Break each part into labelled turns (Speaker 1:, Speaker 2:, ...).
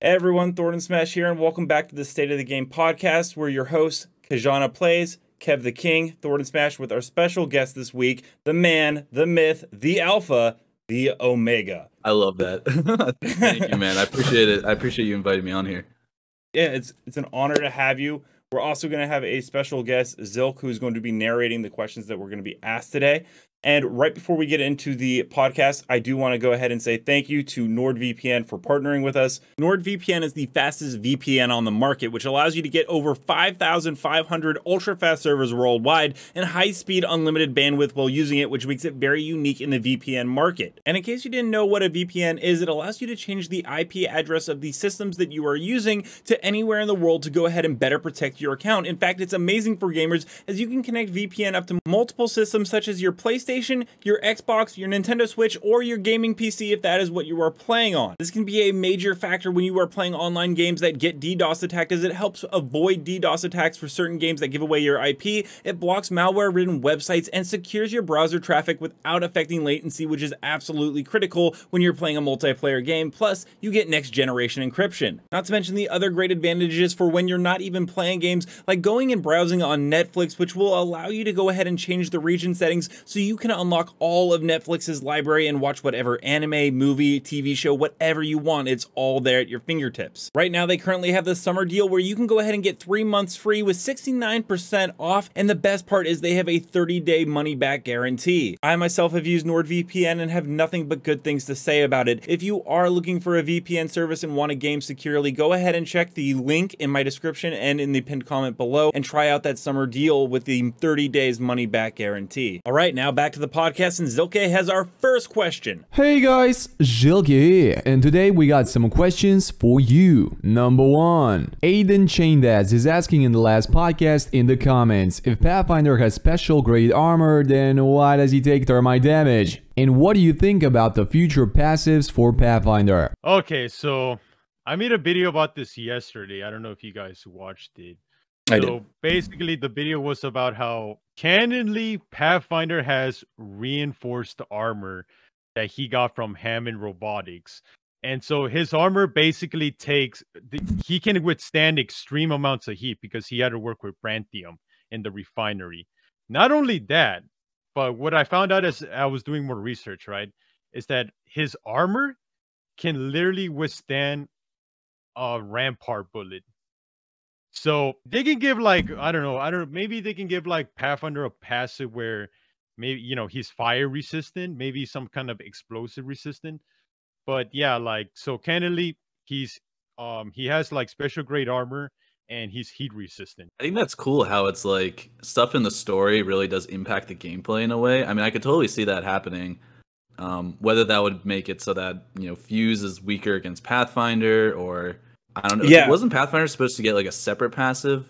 Speaker 1: Hey everyone, Thordan Smash here, and welcome back to the State of the Game podcast. We're your hosts, Kajana Plays, Kev the King, Thordan Smash, with our special guest this week, the man, the myth, the alpha, the Omega.
Speaker 2: I love that. Thank you, man. I appreciate it. I appreciate you inviting me on here.
Speaker 1: Yeah, it's an honor to have you. We're also going to have a special guest, Zilk, who's going to be narrating the questions that we're going to be asked today. And right before we get into the podcast, I do want to go ahead and say thank you to NordVPN for partnering with us. NordVPN is the fastest VPN on the market, which allows you to get over 5,500 ultra-fast servers worldwide and high-speed unlimited bandwidth while using it, which makes it very unique in the VPN market. And in case you didn't know what a VPN is, it allows you to change the IP address of the systems that you are using to anywhere in the world to go ahead and better protect your account. In fact, it's amazing for gamers as you can connect VPN up to multiple systems such as your PlayStation, your Xbox, your Nintendo Switch, or your gaming PC if that is what you are playing on. This can be a major factor when you are playing online games that get DDoS attacked, as it helps avoid DDoS attacks for certain games that give away your IP. It blocks malware-ridden websites and secures your browser traffic without affecting latency, which is absolutely critical when you're playing a multiplayer game. Plus, you get next-generation encryption. Not to mention the other great advantages for when you're not even playing games, like going and browsing on Netflix, which will allow you to go ahead and change the region settings so you can unlock all of Netflix's library and watch whatever anime, movie, TV show, whatever you want. It's all there at your fingertips. Right now, they currently have the summer deal where you can go ahead and get 3 months free with 69% off. And the best part is they have a 30-day money-back guarantee. I myself have used NordVPN and have nothing but good things to say about it. If you are looking for a VPN service and want to game securely, go ahead and check the link in my description and in the pinned comment below and try out that summer deal with the 30 days money-back guarantee. All right, now back to the podcast, and Zilke has our first question.
Speaker 3: Hey guys, Zilke here, and today we got some questions for you. Number 1. Aiden Chaindaz is asking in the last podcast in the comments, if Pathfinder has special grade armor, then why does he take thermite damage? And what do you think about the future passives for Pathfinder?
Speaker 4: Okay, so I made a video about this yesterday. I don't know if you guys watched it. So basically the video was about how canonly Pathfinder has reinforced armor that he got from Hammond Robotics. And so his armor basically he can withstand extreme amounts of heat because he had to work with Branthium in the refinery. Not only that, but what I found out as I was doing more research, right, is that his armor can literally withstand a rampart bullet. So they can give, like, maybe they can give like Pathfinder a passive where maybe, he's fire resistant, maybe some kind of explosive resistant. But yeah, like, so canonly he has like special grade armor and he's heat resistant.
Speaker 2: I think that's cool how it's like stuff in the story really does impact the gameplay in a way. I mean, I could totally see that happening. Whether that would make it so that, Fuse is weaker against Pathfinder, or I don't know.
Speaker 1: Yeah.
Speaker 2: Wasn't Pathfinder supposed to get like a separate passive?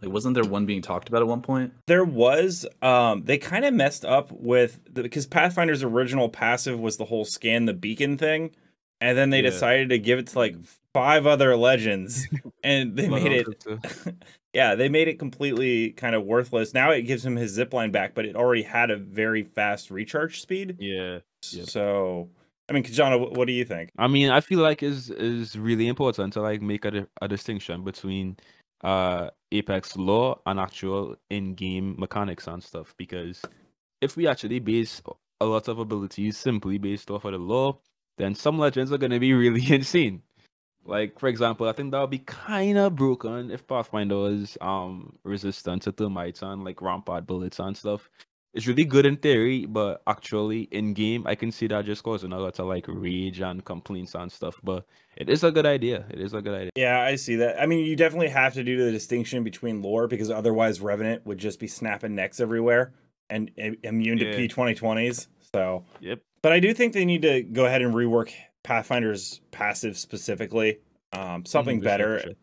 Speaker 2: Like, wasn't there one being talked about at one point?
Speaker 1: There was. They kind of messed up with because Pathfinder's original passive was the whole scan the beacon thing, and then they decided to give it to like 5 other legends, and they made it. Yeah, they made it completely kind of worthless. Now it gives him his zipline back, but it already had a very fast recharge speed.
Speaker 4: Yeah.
Speaker 1: So, I mean, Kajana, what do you think?
Speaker 5: I mean, I feel like is really important to like make a distinction between Apex lore and actual in-game mechanics and stuff, because if we actually base a lot of abilities simply based off of the lore, then some legends are going to be really insane. Like, for example, I think that would be kind of broken if Pathfinder was resistant to termites and like rampart bullets and stuff. It's really good in theory, but actually in game, I can see that just causing a lot of like rage and complaints and stuff. But it is a good idea. It is a good idea.
Speaker 1: Yeah, I see that. I mean, you definitely have to do the distinction between lore, because otherwise Revenant would just be snapping necks everywhere and immune to P2020s. So,
Speaker 5: yep.
Speaker 1: But I do think they need to go ahead and rework Pathfinder's passive specifically. Something better. Sure.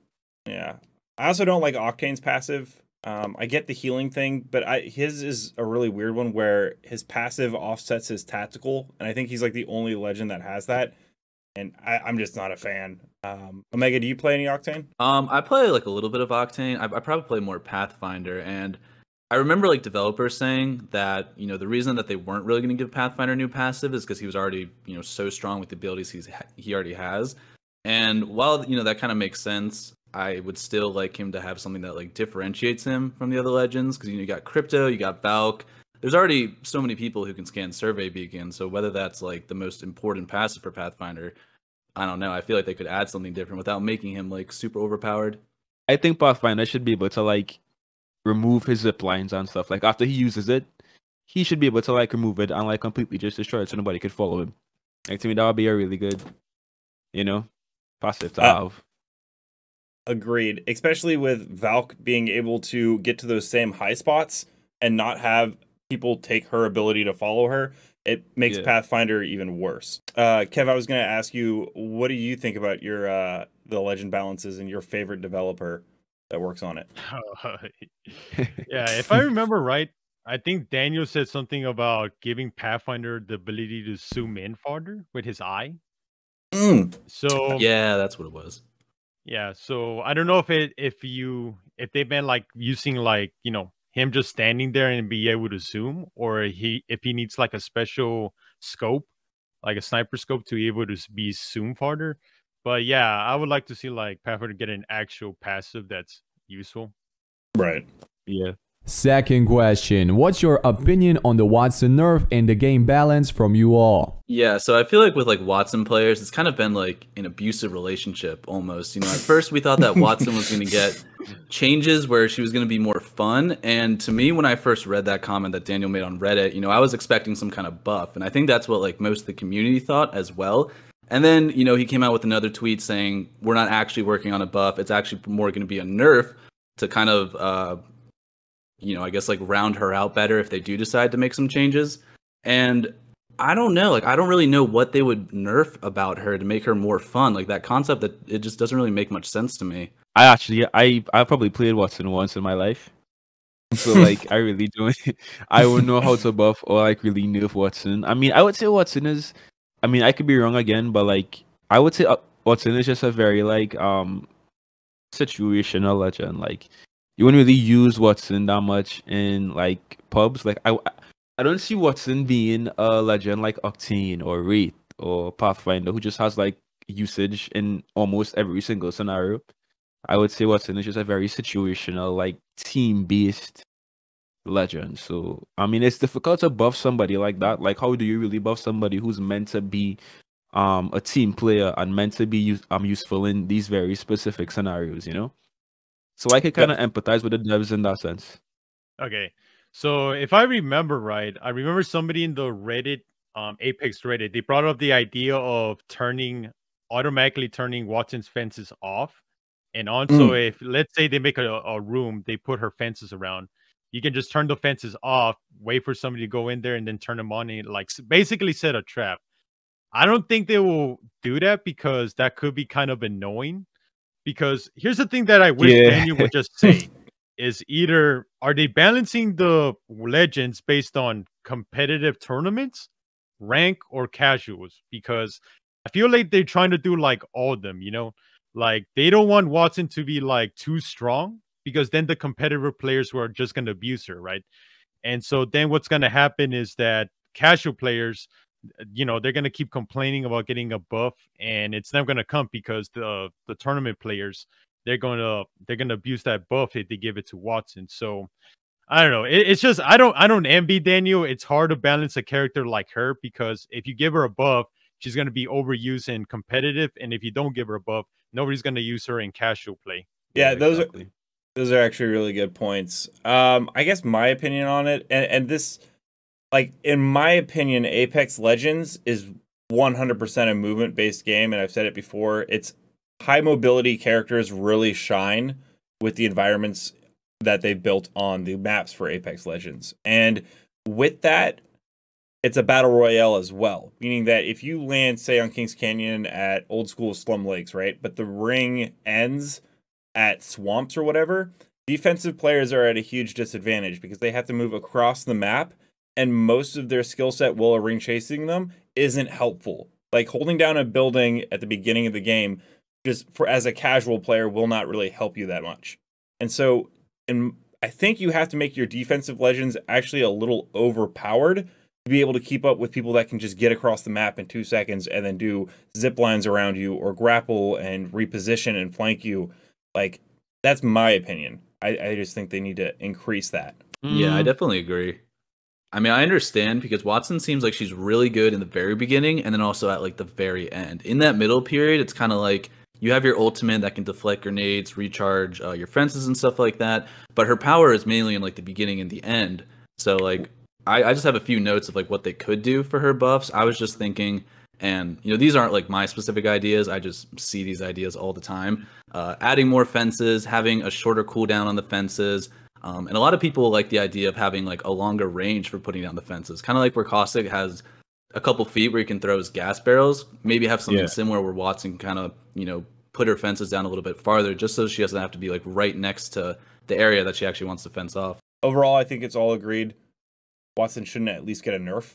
Speaker 1: Yeah. I also don't like Octane's passive. I get the healing thing, but his is a really weird one where his passive offsets his tactical, and I think he's like the only legend that has that, and I'm just not a fan. Omega, do you play any Octane?
Speaker 2: I play like a little bit of Octane. I probably play more Pathfinder, and I remember like developers saying that, the reason that they weren't really going to give Pathfinder a new passive is because he was already, so strong with the abilities he already has. And while that kind of makes sense, I would still like him to have something that like differentiates him from the other legends, because you got Crypto, you got Valk. There's already so many people who can scan Survey Beacon, so whether that's like the most important passive for Pathfinder, I don't know. I feel like they could add something different without making him like super overpowered.
Speaker 5: I think Pathfinder should be able to like remove his zip lines and stuff. Like after he uses it, he should be able to like remove it and like completely just destroy it so nobody could follow him. Like to me, that would be a really good, passive to have.
Speaker 1: Agreed. Especially with Valk being able to get to those same high spots and not have people take her ability to follow her. It makes Pathfinder even worse. Kev, I was going to ask you, what do you think about your the legend balances and your favorite developer that works on it?
Speaker 4: Yeah, if I remember right, I think Daniel said something about giving Pathfinder the ability to zoom in farther with his eye. So
Speaker 2: yeah, that's what it was.
Speaker 4: Yeah, so I don't know if they've been like using like him just standing there and be able to zoom, or if he needs like a special scope, like a sniper scope, to be able to be zoom farther. But yeah, I would like to see like Pathfinder get an actual passive that's useful.
Speaker 1: Right.
Speaker 5: Yeah.
Speaker 3: Second question, what's your opinion on the Wattson nerf and the game balance from you all?
Speaker 2: Yeah, so I feel like with like Wattson players, it's kind of been like an abusive relationship almost. At first we thought that Wattson was going to get changes where she was going to be more fun. And to me, when I first read that comment that Daniel made on Reddit, I was expecting some kind of buff. And I think that's what like most of the community thought as well. And then, he came out with another tweet saying, we're not actually working on a buff. It's actually more going to be a nerf to kind of, I guess like round her out better if they do decide to make some changes. And I don't know, like I don't really know what they would nerf about her to make her more fun. Like that concept, that it just doesn't really make much sense to me.
Speaker 5: I probably played Wattson once in my life. So like I really don't I wouldn't know how to buff or like really nerf Wattson. I mean, I would say Wattson is, I mean, I could be wrong again, but like I would say Wattson is just a very like situational legend. Like you wouldn't really use Wattson that much in like pubs. Like I don't see Wattson being a legend like Octane or Wraith or Pathfinder who just has like usage in almost every single scenario. I would say Wattson is just a very situational, like team-based legend. So I mean, it's difficult to buff somebody like that. Like, how do you really buff somebody who's meant to be a team player and meant to be useful in these very specific scenarios? So I can kind of empathize with the devs in that sense.
Speaker 4: Okay, so if I remember right, I remember somebody in the Reddit, Apex Reddit, they brought up the idea of automatically turning Wattson's fences off and on. So if, let's say they make a room, they put her fences around, you can just turn the fences off, wait for somebody to go in there, and then turn them on and like basically set a trap. I don't think they will do that because that could be kind of annoying. Because here's the thing that I wish Daniel would just say is either are they balancing the legends based on competitive tournaments, rank, or casuals? Because I feel like they're trying to do like all of them, like they don't want Wattson to be like too strong because then the competitive players were just going to abuse her, right? And so then what's going to happen is that casual players, they're going to keep complaining about getting a buff and it's never going to come because the tournament players, they're going to abuse that buff if they give it to Wattson. So I don't know. It's just I don't envy Daniel. It's hard to balance a character like her because if you give her a buff, she's going to be overused in competitive, and if you don't give her a buff, nobody's going to use her in casual play.
Speaker 1: Yeah, those are actually really good points. I guess my opinion on it, and this, like in my opinion, Apex Legends is 100% a movement-based game, and I've said it before. It's high mobility characters really shine with the environments that they built on the maps for Apex Legends, and with that, it's a battle royale as well, meaning that if you land, say, on Kings Canyon at old school Slum Lakes, right, but the ring ends at swamps or whatever, defensive players are at a huge disadvantage because they have to move across the map, and most of their skill set while a ring chasing them isn't helpful. Like holding down a building at the beginning of the game, just as a casual player, will not really help you that much. And so, I think you have to make your defensive legends actually a little overpowered to be able to keep up with people that can just get across the map in 2 seconds and then do zip lines around you or grapple and reposition and flank you. Like, that's my opinion. I just think they need to increase that.
Speaker 2: Yeah, I definitely agree. I mean, I understand because Wattson seems like she's really good in the very beginning and then also at like the very end. In that middle period, it's kind of like you have your ultimate that can deflect grenades, recharge your fences and stuff like that. But her power is mainly in like the beginning and the end. So like, I just have a few notes of like what they could do for her buffs. I was just thinking, and you know, these aren't like my specific ideas. I just see these ideas all the time. Adding more fences, having a shorter cooldown on the fences. And a lot of people like the idea of having like a longer range for putting down the fences. Kind of like where Caustic has a couple feet where he can throw his gas barrels. Maybe have something similar where Wattson can kind of, you know, put her fences down a little bit farther just so she doesn't have to be like right next to the area that she actually wants to fence off.
Speaker 1: Overall, I think it's all agreed. Wattson shouldn't at least get a nerf.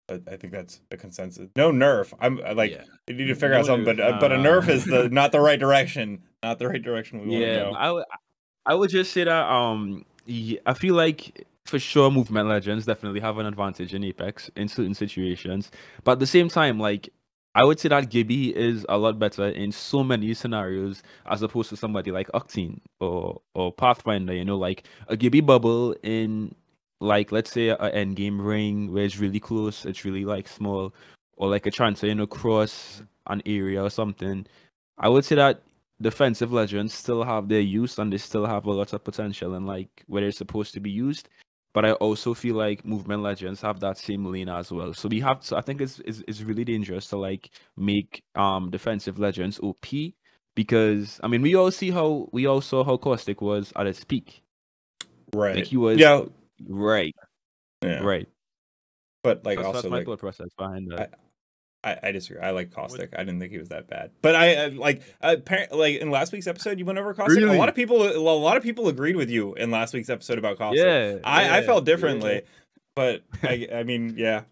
Speaker 1: I think that's a consensus. No nerf. You need to figure out something, but a nerf is not the right direction. Not the right direction we want to go.
Speaker 5: I would just say that I feel like for sure movement legends definitely have an advantage in Apex in certain situations, but at the same time, like I would say that Gibby is a lot better in so many scenarios as opposed to somebody like Octane or Pathfinder. You know, like a Gibby bubble in, like, let's say an end game ring where it's really close, it's really like small, or like a transfer, you know, cross an area or something. I would say that defensive legends still have their use and they still have a lot of potential and like where they're supposed to be used. But I also feel like movement legends have that same lane as well. So I think it's really dangerous to like make defensive legends OP, because I mean we all saw how Caustic was at its peak.
Speaker 1: Right.
Speaker 5: Like he was right.
Speaker 1: But like
Speaker 5: that's
Speaker 1: also
Speaker 5: my
Speaker 1: like,
Speaker 5: thought process behind that.
Speaker 1: I disagree. I like Caustic. I didn't think he was that bad. But I like in last week's episode, you went over Caustic.
Speaker 5: Really?
Speaker 1: A lot of people agreed with you in last week's episode about Caustic. I felt differently, but I mean, yeah.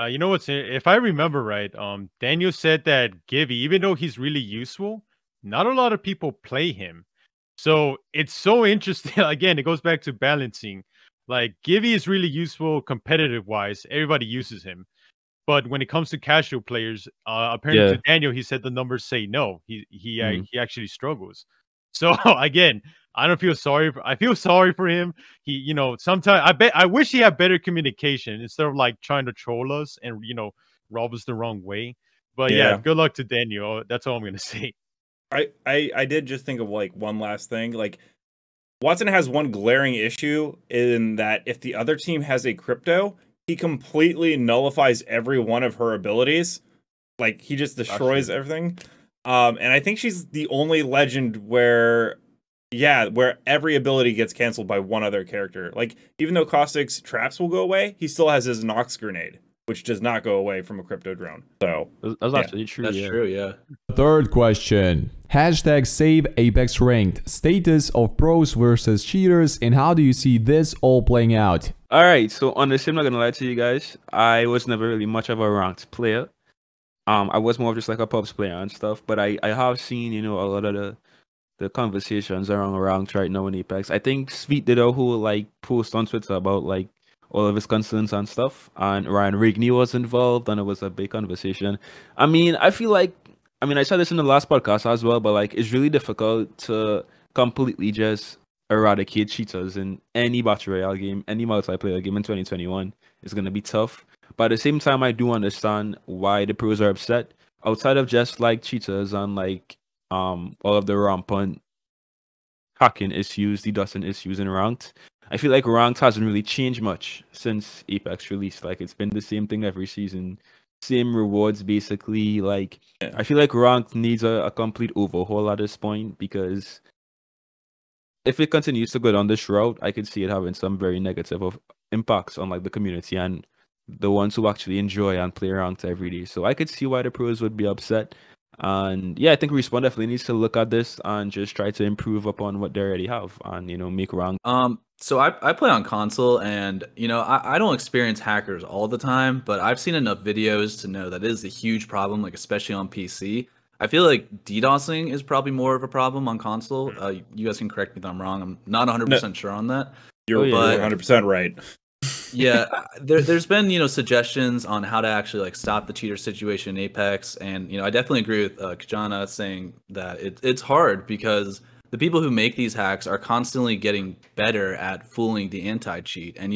Speaker 4: You know what's, if I remember right, Daniel said that Gibby, even though he's really useful, not a lot of people play him. So it's so interesting. Again, it goes back to balancing. Like Gibby is really useful competitive wise. Everybody uses him. But when it comes to casual players, apparently to Daniel, he said the numbers say no. He actually struggles. So again, I don't feel sorry. I feel sorry for him. He, you know, sometimes I wish he had better communication instead of like trying to troll us and, you know, rub us the wrong way. But yeah, good luck to Daniel. That's all I'm gonna say.
Speaker 1: I did just think of like one last thing. Like Wattson has one glaring issue in that if the other team has a crypto, he completely nullifies every one of her abilities. Like he just destroys everything. And I think she's the only legend where every ability gets canceled by one other character. Like even though Caustic's traps will go away, he still has his Nox grenade, which does not go away from a crypto drone. So
Speaker 5: that's actually true.
Speaker 2: That's true, yeah.
Speaker 3: Third question. #SaveApexRanked. Status of pros versus cheaters, and how do you see this all playing out?
Speaker 5: All right, so honestly, I'm not gonna lie to you guys. I was never really much of a ranked player. I was more of just like a pubs player and stuff. But I have seen, you know, a lot of the conversations around ranked right now in Apex. I think Sweet did a whole like post on Twitter about like all of his concerns and stuff, and Ryan Rigney was involved, and it was a big conversation. I mean, I feel like, I mean, I said this in the last podcast as well, but like it's really difficult to completely just eradicate cheaters in any battle royale game, any multiplayer game in 2021. It's gonna be tough. But at the same time, I do understand why the pros are upset. Outside of just like cheaters and like all of the rampant hacking issues, DDoSing issues in ranked, I feel like ranked hasn't really changed much since Apex released. Like it's been the same thing every season, same rewards basically. Like I feel like ranked needs a complete overhaul at this point, because if it continues to go down this route, I could see it having some very negative impacts on like the community and the ones who actually enjoy and play ranked every day. So I could see why the pros would be upset. And yeah, I think Respawn definitely needs to look at this and just try to improve upon what they already have and, you know, make ranked.
Speaker 2: So I play on console, and you know, I don't experience hackers all the time, but I've seen enough videos to know that it is a huge problem, like especially on PC. I feel like DDoSing is probably more of a problem on console. You guys can correct me if I'm wrong. I'm not 100% sure on that.
Speaker 1: You're 100% right.
Speaker 2: Yeah, there's been suggestions on how to actually like stop the cheater situation in Apex, and I definitely agree with Kajana saying that it's hard because the people who make these hacks are constantly getting better at fooling the anti-cheat, and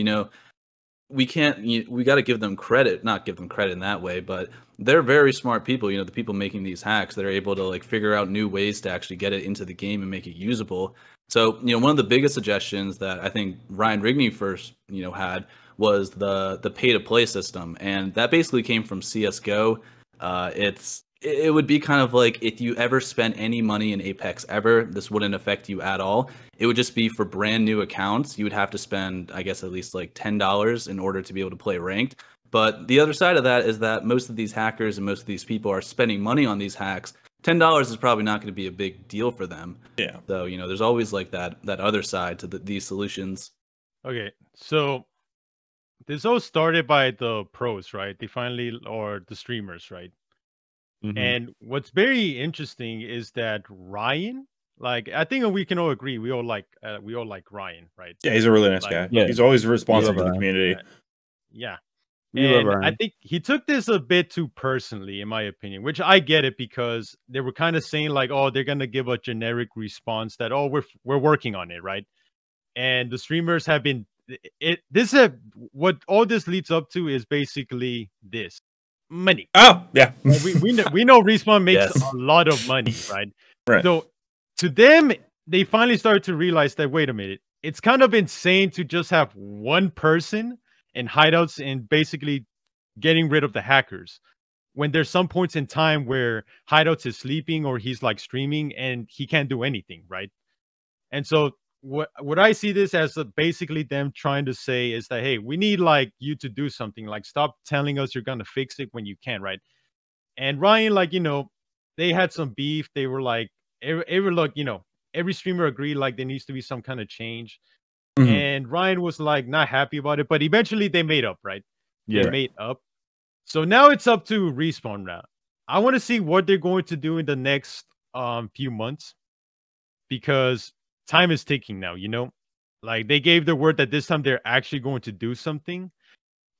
Speaker 2: we can't we got to give them credit, not give them credit in that way, but they're very smart people. The people making these hacks that are able to like figure out new ways to actually get it into the game and make it usable. So one of the biggest suggestions that I think Ryan Rigney first had was the pay to play system, and that basically came from CS:GO. It would be kind of like if you ever spent any money in Apex ever, this wouldn't affect you at all. It would just be for brand new accounts. You would have to spend, I guess, at least like $10 in order to be able to play ranked. But the other side of that is that most of these hackers and most of these people are spending money on these hacks. $10 is probably not going to be a big deal for them.
Speaker 1: Yeah.
Speaker 2: So, there's always like that other side to these solutions.
Speaker 4: Okay, so this all started by the pros, right? Or the streamers, right?
Speaker 5: Mhm.
Speaker 4: And what's very interesting is that Ryan, like, I think we can all agree, we all like Ryan, right?
Speaker 1: Yeah, he's a really nice
Speaker 4: Like,
Speaker 1: guy.
Speaker 5: Yeah.
Speaker 1: He's always responsive to the
Speaker 5: Ryan.
Speaker 1: community.
Speaker 4: Yeah.
Speaker 5: We love
Speaker 4: And I
Speaker 5: Ryan.
Speaker 4: think he took this a bit too personally, in my opinion, which I get it because they were kind of saying like, oh, they're gonna give a generic response that, oh, we're working on it, right? And the streamers have been what all this leads up to is basically this money.
Speaker 1: Oh, yeah.
Speaker 4: we know Respawn makes
Speaker 2: Yes.
Speaker 4: a lot of money, right?
Speaker 1: Right.
Speaker 4: So to them, they finally started to realize that, wait a minute, it's kind of insane to just have one person in hideouts and basically getting rid of the hackers when there's some points in time where hideouts is sleeping or he's like streaming and he can't do anything, right? And so what I see this as basically them trying to say is that, hey, we need like you to do something, like stop telling us you're gonna fix it when you can, right? And Ryan, like, they had some beef. They were like, every streamer agreed like there needs to be some kind of change.
Speaker 1: Mhm.
Speaker 4: And Ryan was like not happy about it, but eventually they made up, right?
Speaker 5: Yeah.
Speaker 4: They made up. So now it's up to Respawn now. I want to see what they're going to do in the next few months because time is ticking now, Like they gave their word that this time they're actually going to do something.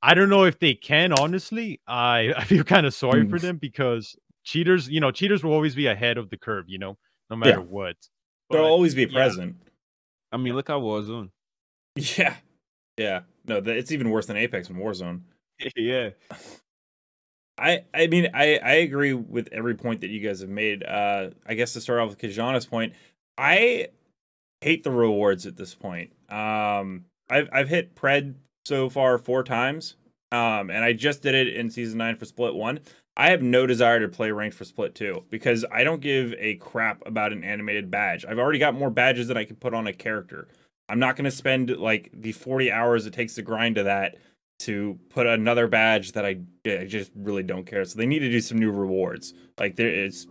Speaker 4: I don't know if they can, honestly. I feel kind of sorry for them because cheaters will always be ahead of the curve, no matter what.
Speaker 1: They'll
Speaker 4: But,
Speaker 1: always be
Speaker 4: yeah.
Speaker 1: present.
Speaker 5: I mean, look at Warzone.
Speaker 1: Yeah. Yeah. No, it's even worse than Apex and Warzone.
Speaker 5: Yeah.
Speaker 1: I mean, I agree with every point that you guys have made. I guess to start off with Kajana's point, I hate the rewards at this point. I've hit Pred so far 4 times, and I just did it in Season 9 for Split 1. I have no desire to play ranked for Split 2 because I don't give a crap about an animated badge. I've already got more badges than I can put on a character. I'm not going to spend like the 40 hours it takes to grind to that to put another badge that I just really don't care. So they need to do some new rewards. Like it's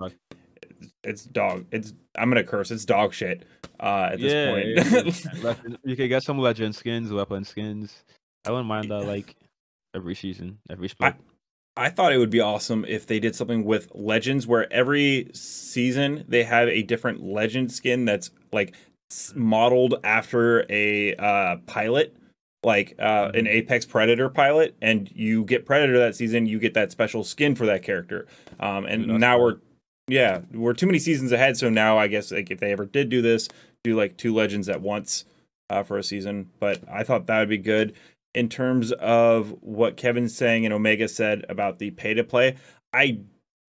Speaker 1: dog. I'm gonna curse. It's dog shit at this point.
Speaker 5: You can get some legend skins, weapon skins. I wouldn't mind that like every season, every split.
Speaker 1: I thought it would be awesome if they did something with legends where every season they have a different legend skin that's like modeled after a pilot. Like an Apex Predator pilot, and you get Predator that season, you get that special skin for that character. And now we're too many seasons ahead, so now I guess like if they ever did do this, do like 2 legends at once for a season. But I thought that would be good. In terms of what Kevin's saying and Omega said about the pay to play, I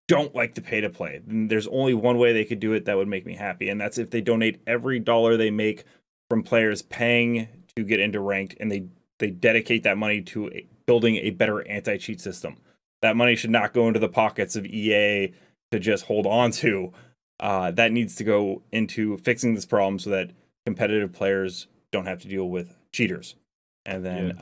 Speaker 1: don't like the pay to play. There's only one way they could do it that would make me happy, and that's if they donate every dollar they make from players paying to get into ranked, and they dedicate that money to building a better anti-cheat system. That money should not go into the pockets of EA to just hold on to. That needs to go into fixing this problem so that competitive players don't have to deal with cheaters. And then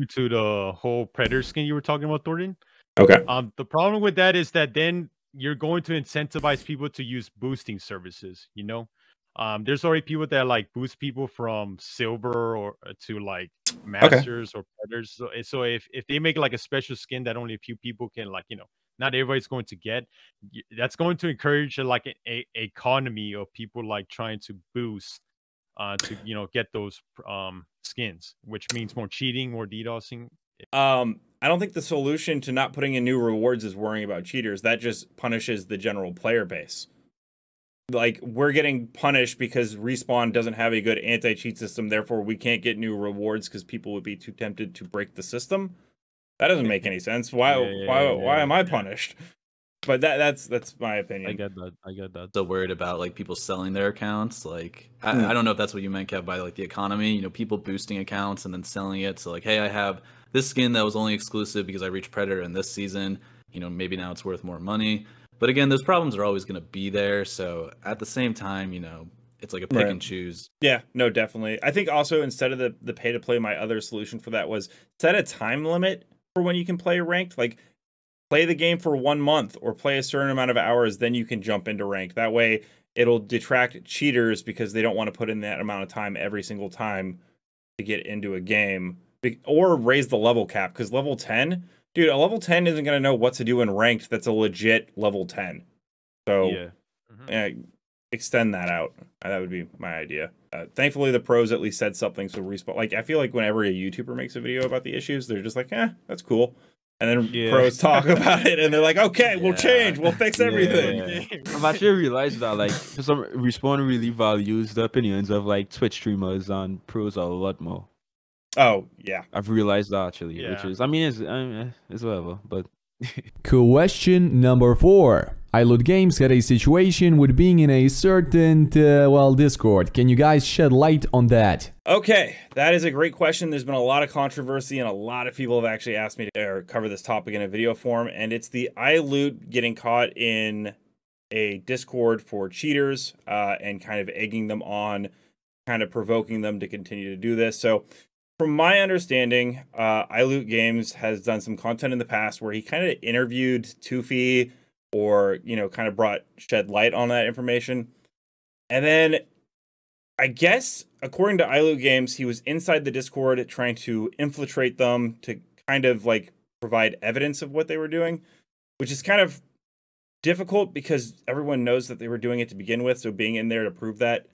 Speaker 4: to the whole Predator skin you were talking about, Thordan.
Speaker 1: Okay.
Speaker 4: The problem with that is that then you're going to incentivize people to use boosting services, there's already people that like boost people from silver or to like masters or predators. So if they make like a special skin that only a few people can like, not everybody's going to get, that's going to encourage like a economy of people like trying to boost to get those skins, which means more cheating, more DDoSing.
Speaker 1: I don't think the solution to not putting in new rewards is worrying about cheaters. That just punishes the general player base. Like, we're getting punished because Respawn doesn't have a good anti-cheat system, therefore we can't get new rewards because people would be too tempted to break the system. That doesn't make any sense. Why am I punished? But that's my opinion.
Speaker 5: I get that.
Speaker 2: So worried about like people selling their accounts. Like I don't know if that's what you meant, Kev, by like the economy. People boosting accounts and then selling it. So like, hey, I have this skin that was only exclusive because I reached Predator in this season. Maybe now it's worth more money. But again, those problems are always going to be there. So at the same time, it's like a pick and choose.
Speaker 1: Yeah, no, definitely. I think also instead of the pay to play, my other solution for that was set a time limit for when you can play ranked. Like, play the game for 1 month or play a certain amount of hours, then you can jump into ranked. That way it'll detract cheaters because they don't want to put in that amount of time every single time to get into a game. Or raise the level cap, because level 10, dude, a level 10 isn't going to know what to do in ranked that's a legit level 10. So extend that out. That would be my idea. Thankfully, the pros at least said something. So Respawn, like, I feel like whenever a YouTuber makes a video about the issues, they're just like, that's cool. And then pros talk about it, and they're like, okay, we'll change, we'll fix everything.
Speaker 5: I've actually realized that, like, for some Respawn really values the opinions of like Twitch streamers and pros a lot more.
Speaker 1: Oh yeah,
Speaker 5: I've realized that actually, which is, I mean, it's whatever, but.
Speaker 3: Question number 4. IlootGames had a situation with being in a certain, Discord. Can you guys shed light on that?
Speaker 1: Okay, that is a great question. There's been a lot of controversy, and a lot of people have actually asked me to cover this topic in a video form, and it's the iLoot getting caught in a Discord for cheaters and kind of egging them on, kind of provoking them to continue to do this. So, from my understanding, IlootGames has done some content in the past where he kind of interviewed Toofy or, kind of shed light on that information. And then I guess, according to IlootGames, he was inside the Discord trying to infiltrate them to kind of like provide evidence of what they were doing, which is kind of difficult because everyone knows that they were doing it to begin with. So being in there to prove that,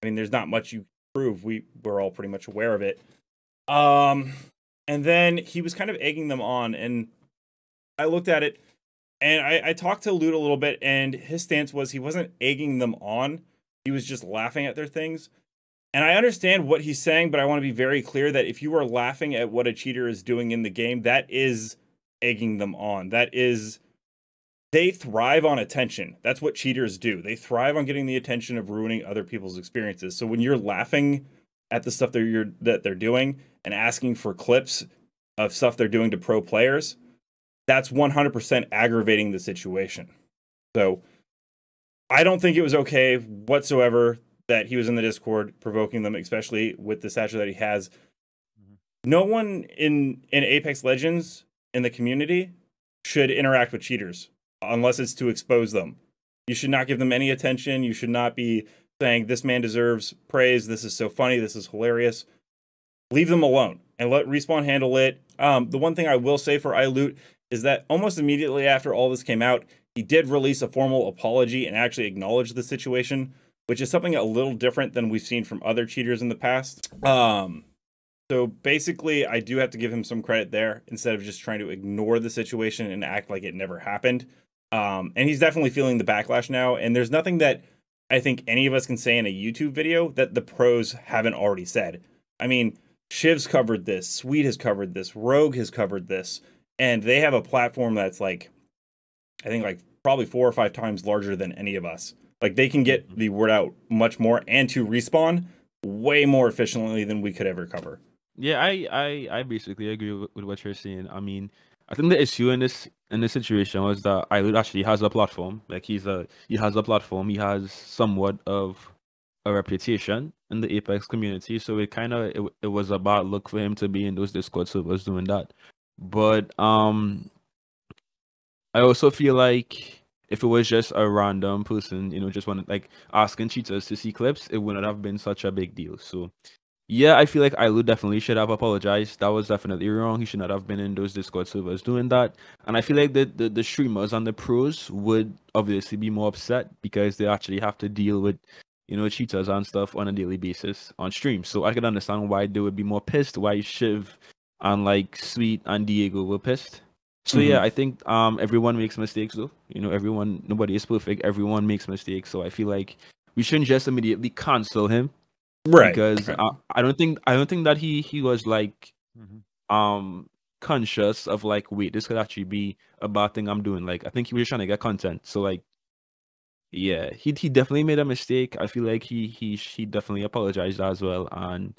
Speaker 1: I mean, there's not much you can prove. We're all pretty much aware of it. And then he was kind of egging them on, and I looked at it, and I talked to Loot a little bit, and his stance was he wasn't egging them on. He was just laughing at their things. And I understand what he's saying, but I want to be very clear that if you are laughing at what a cheater is doing in the game, that is egging them on. They thrive on attention. That's what cheaters do. They thrive on getting the attention of ruining other people's experiences. So when you're laughing at the stuff that they're doing and asking for clips of stuff they're doing to pro players, that's 100% aggravating the situation. So I don't think it was okay whatsoever that he was in the Discord provoking them, especially with the stature that he has. No one in Apex Legends in the community should interact with cheaters unless it's to expose them. You should not give them any attention. You should not be saying, this man deserves praise, this is so funny, this is hilarious. Leave them alone and let Respawn handle it. The one thing I will say for iLoot is that almost immediately after all this came out, he did release a formal apology and actually acknowledge the situation, which is something a little different than we've seen from other cheaters in the past. So basically, I do have to give him some credit there instead of just trying to ignore the situation and act like it never happened. And he's definitely feeling the backlash now, and there's nothing that I think any of us can say in a YouTube video that the pros haven't already said. I mean, Shiv's covered this, Sweet has covered this, Rogue has covered this, and they have a platform that's like, I think like probably 4 or 5 times larger than any of us. Like, they can get the word out much more and to Respawn way more efficiently than we could ever cover.
Speaker 5: Yeah, I basically agree with what you're saying. I mean, I think the issue in this situation was that iLoot actually has a platform. Like, he has a platform. He has somewhat of a reputation in the Apex community. So it was a bad look for him to be in those Discord servers doing that. But I also feel like if it was just a random person, just like asking cheaters to see clips, it wouldn't have been such a big deal. So yeah, I feel like iLoot definitely should have apologized. That was definitely wrong. He should not have been in those Discord servers doing that. And I feel like the streamers and the pros would obviously be more upset because they actually have to deal with, cheaters and stuff on a daily basis on stream. So I can understand why they would be more pissed, why Shiv and like Sweet and Diego were pissed. So yeah, I think everyone makes mistakes though. Nobody is perfect. Everyone makes mistakes. So I feel like we shouldn't just immediately cancel him.
Speaker 1: Right.
Speaker 5: Because I don't think that he was like conscious of like, wait, this could actually be a bad thing I'm doing. Like I think he was trying to get content. So like yeah, he definitely made a mistake. I feel like he definitely apologized as well. And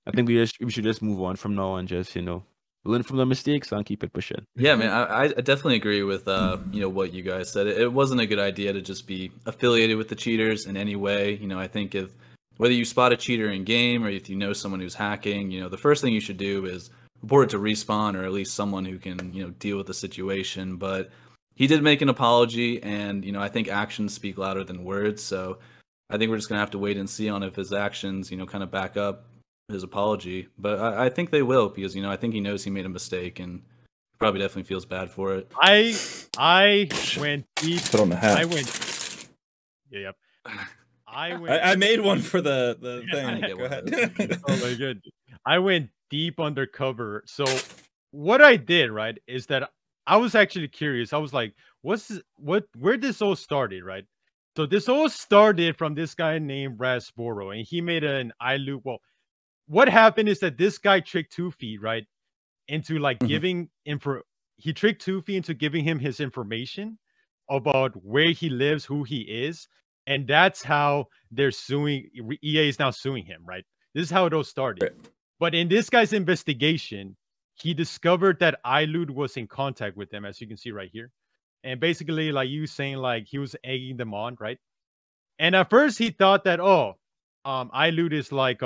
Speaker 5: I think we should just move on from now and just, learn from the mistakes and keep it pushing.
Speaker 2: Yeah, man, I definitely agree with what you guys said. It wasn't a good idea to just be affiliated with the cheaters in any way. I think whether you spot a cheater in game or if you know someone who's hacking, the first thing you should do is report it to Respawn or at least someone who can deal with the situation. But he did make an apology, and I think actions speak louder than words. So I think we're just gonna have to wait and see on if his actions kind of back up his apology. But I think they will, because I think he knows he made a mistake and probably definitely feels bad for it.
Speaker 4: I went deep.
Speaker 1: Put on the hat.
Speaker 4: I went. Yeah, yep.
Speaker 1: I made one for the thing.
Speaker 2: Yeah,
Speaker 1: Go ahead.
Speaker 4: Oh my god. I went deep undercover. So what I did, right, is that I was actually curious. I was like, where this all started, right? So this all started from this guy named Rasboro, and he made an iLoot. Well, what happened is that this guy tricked 2Feet, right, into like giving he tricked 2Feet into giving him his information about where he lives, who he is, and that's how they're suing. EA is now suing him, right? This is how it all started. Right. But in this guy's investigation, he discovered that iLoot was in contact with them, as you can see right here. And basically, like you saying, like he was egging them on, right? And at first he thought that, iLoot is like,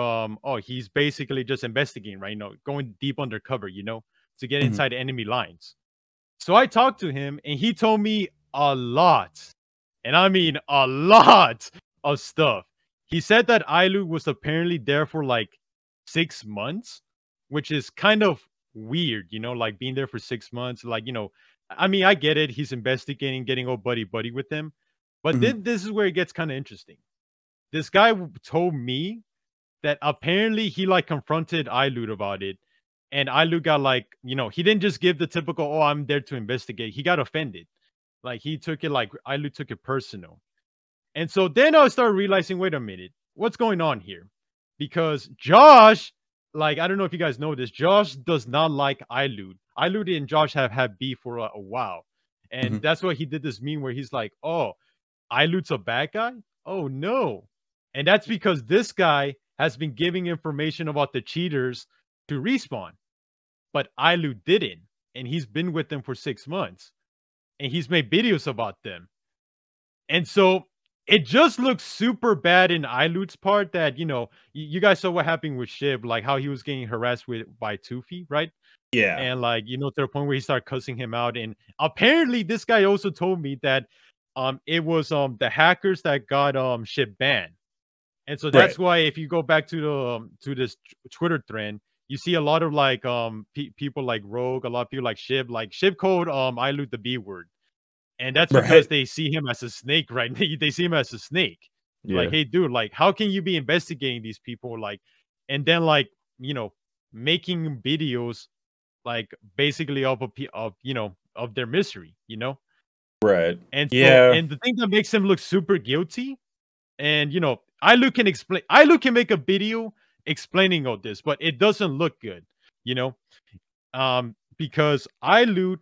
Speaker 4: he's basically just investigating, right? Going deep undercover, to get inside enemy lines. So I talked to him, and he told me a lot, and I mean a lot of stuff. He said that iLoot was apparently there for like 6 months, which is kind of weird, like being there for 6 months. Like, I mean, I get it. He's investigating, getting all buddy with them. But this is where it gets kind of interesting. This guy told me that apparently he like confronted iLoot about it. And iLoot got like, he didn't just give the typical, I'm there to investigate. He got offended. Like he took it like iLoot took it personal. And so then I started realizing, wait a minute, what's going on here? Because Josh, like, I don't know if you guys know this, Josh does not like iLoot. iLoot and Josh have had beef for a while. And that's why he did this meme where he's like, oh, iLoot's a bad guy? Oh, no. And that's because this guy has been giving information about the cheaters to Respawn. But iLoot didn't. And he's been with them for 6 months. And he's made videos about them. And so it just looks super bad in iLoot's part that, you guys saw what happened with Shiv, like how he was getting harassed by 2Feet, right?
Speaker 1: Yeah.
Speaker 4: And like, to the point where he started cussing him out. And apparently this guy also told me that it was the hackers that got Shiv banned. And so that's why if you go back to this Twitter thread, you see a lot of like people like Rogue, a lot of people like Shiv called iLoot the B word. And that's because they see him as a snake, right? They see him as a snake. Yeah. Like, hey, dude, like, how can you be investigating these people? Like, and then like, making videos like basically of their misery,
Speaker 1: Right.
Speaker 4: And so, and the thing that makes him look super guilty, and iLoot can make a video explaining all this, but it doesn't look good, because iLoot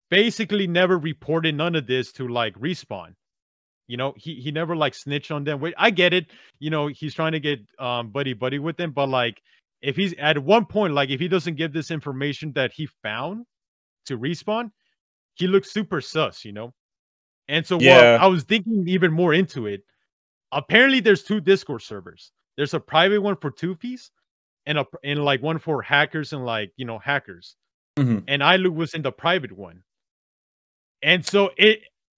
Speaker 4: basically never reported none of this to like Respawn. He never like snitched on them. Wait, I get it. He's trying to get buddy with them, but like if he's at one point, like if he doesn't give this information that he found to Respawn, he looks super sus, And so while I was thinking even more into it, apparently there's 2 Discord servers. There's a private one for 2Fees and like one for hackers and like, hackers. And iLoot was in the private one. And so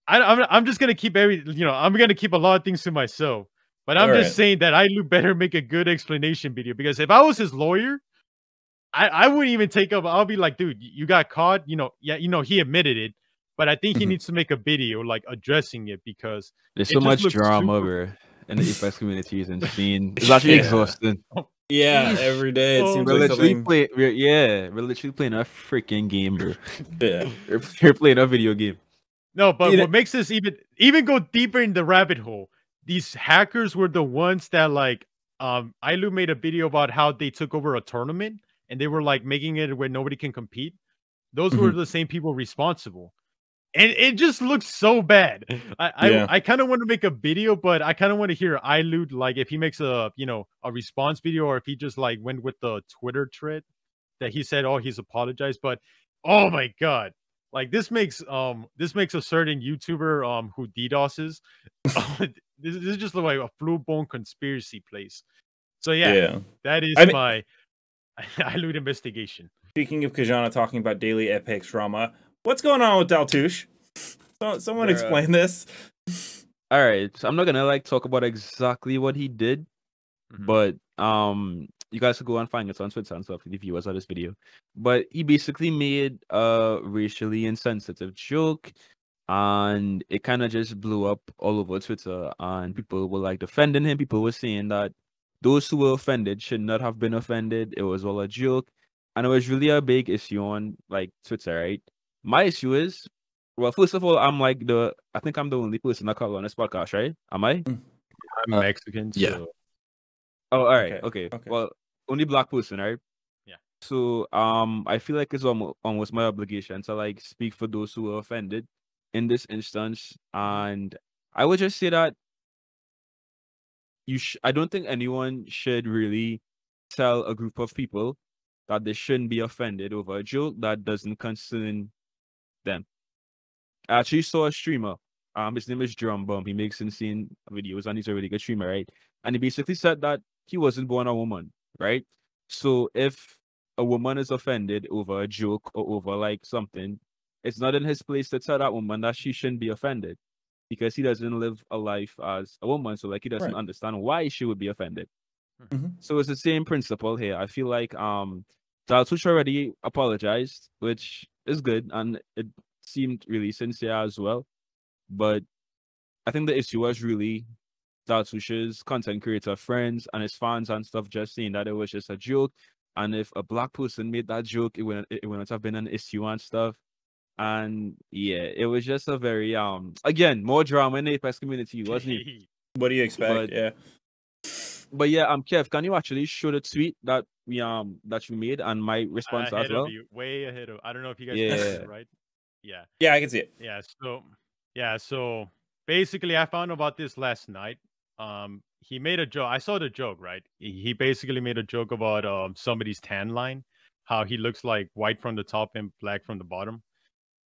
Speaker 4: I'm just gonna keep I'm gonna keep a lot of things to myself. But I'm just saying that iLoot better make a good explanation video, because if I was his lawyer, I wouldn't even take up. I'll be like, dude, you got caught. He admitted it, but I think he needs to make a video like addressing it, because
Speaker 5: there's so much drama, bro. in the Apex community is insane. It's actually exhausting.
Speaker 1: Yeah, every day it seems
Speaker 5: We're
Speaker 1: like
Speaker 5: literally
Speaker 1: something.
Speaker 5: we're literally playing a freaking game, bro.
Speaker 1: Yeah.
Speaker 5: We're playing a video game.
Speaker 4: No, but
Speaker 1: You know-
Speaker 4: what makes this even go deeper in the rabbit hole? These hackers were the ones that like Ilu made a video about how they took over a tournament and they were like making it where nobody can compete. Those were the same people responsible. And it just looks so bad. I kind of want to make a video, but I kind of want to hear Iloot, like if he makes a a response video, or if he just like went with the Twitter thread that he said, oh, he's apologized. But oh my god, like this makes a certain YouTuber who DDoSes this is just like a full-blown conspiracy place. So yeah. That is my Iloot investigation.
Speaker 1: Speaking of Kajana talking about daily Apex drama, what's going on with Daltoosh? Someone explain this.
Speaker 5: All right, so I'm not gonna like talk about exactly what he did, but you guys could go and find it on Twitter and stuff, the viewers of this video. But he basically made a racially insensitive joke, and it kind of just blew up all over Twitter, and people were like defending him. People were saying that those who were offended should not have been offended. It was all a joke, and it was really a big issue on like Twitter, right? My issue is, well, first of all, I think I'm the only person that call on this podcast, right? Am I?
Speaker 4: I'm Mexican, so
Speaker 2: yeah.
Speaker 5: Oh, all right, okay. Well, only black person, right?
Speaker 4: Yeah.
Speaker 5: So, I feel like it's almost my obligation to like speak for those who were offended in this instance, and I would just say that I don't think anyone should really tell a group of people that they shouldn't be offended over a joke that doesn't concern them. I actually saw a streamer. His name is Drum Bum. He makes insane videos and he's a really good streamer, right? And he basically said that he wasn't born a woman, right? So if a woman is offended over a joke or over like something, it's not in his place to tell that woman that she shouldn't be offended because he doesn't live a life as a woman. So like he doesn't understand why she would be offended. So it's the same principle here. I feel like Daltoosh already apologized, which is good, and it seemed really sincere as well. But I think the issue was really Daltoosh's content creator friends and his fans and stuff just saying that it was just a joke. And if a black person made that joke, it wouldn't have been an issue and stuff. And yeah, it was just a very again, more drama in the Apex community, wasn't it?
Speaker 1: What do you expect?
Speaker 5: But yeah, Kev, can you actually show the tweet that that you made and my response as well?
Speaker 4: Way ahead of. I don't know if you guys can see it, right?
Speaker 1: Yeah, I can see it.
Speaker 4: So basically I found about this last night. He made a joke. I saw the joke, right? He basically made a joke about somebody's tan line, how he looks like white from the top and black from the bottom.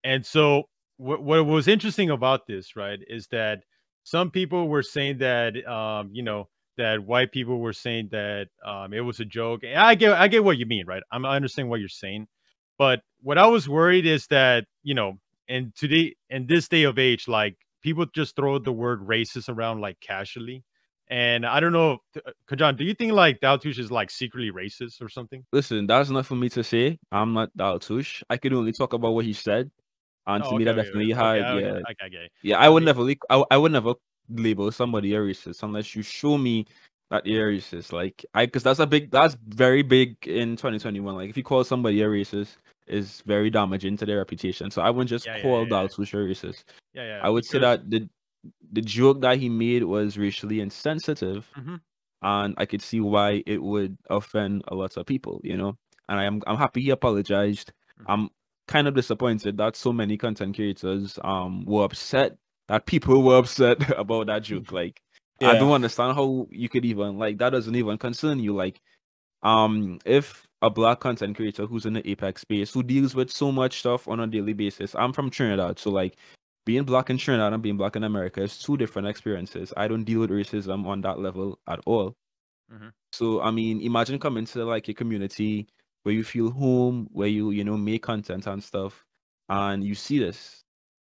Speaker 4: And so what was interesting about this, right, is that some people were saying that that white people were saying that it was a joke. And I get what you mean, right? I understand what you're saying. But what I was worried is that, in this day of age, like people just throw the word racist around like casually. And I don't know, Kajan, do you think like Daltoosh is like secretly racist or something?
Speaker 5: Listen, that's not for me to say. I'm not Daltoosh. I can only talk about what he said. And to me, that definitely had, I would never, I would never label somebody a racist unless you show me that they're racist. Like, because that's very big in 2021. Like, if you call somebody a racist, is very damaging to their reputation. So I wouldn't just call Daltoosh a racist. I would say that the joke that he made was racially insensitive, and I could see why it would offend a lot of people, And I'm happy he apologized. I'm kind of disappointed that so many content creators were upset that people were upset about that joke. Like, I don't understand how you could even that doesn't even concern you. Like, if a black content creator who's in the Apex space who deals with so much stuff on a daily basis, I'm from Trinidad, so like being black in Trinidad and being black in America is two different experiences. I don't deal with racism on that level at all. So I mean, imagine coming to like a community where you feel home, where you make content and stuff, and you see this.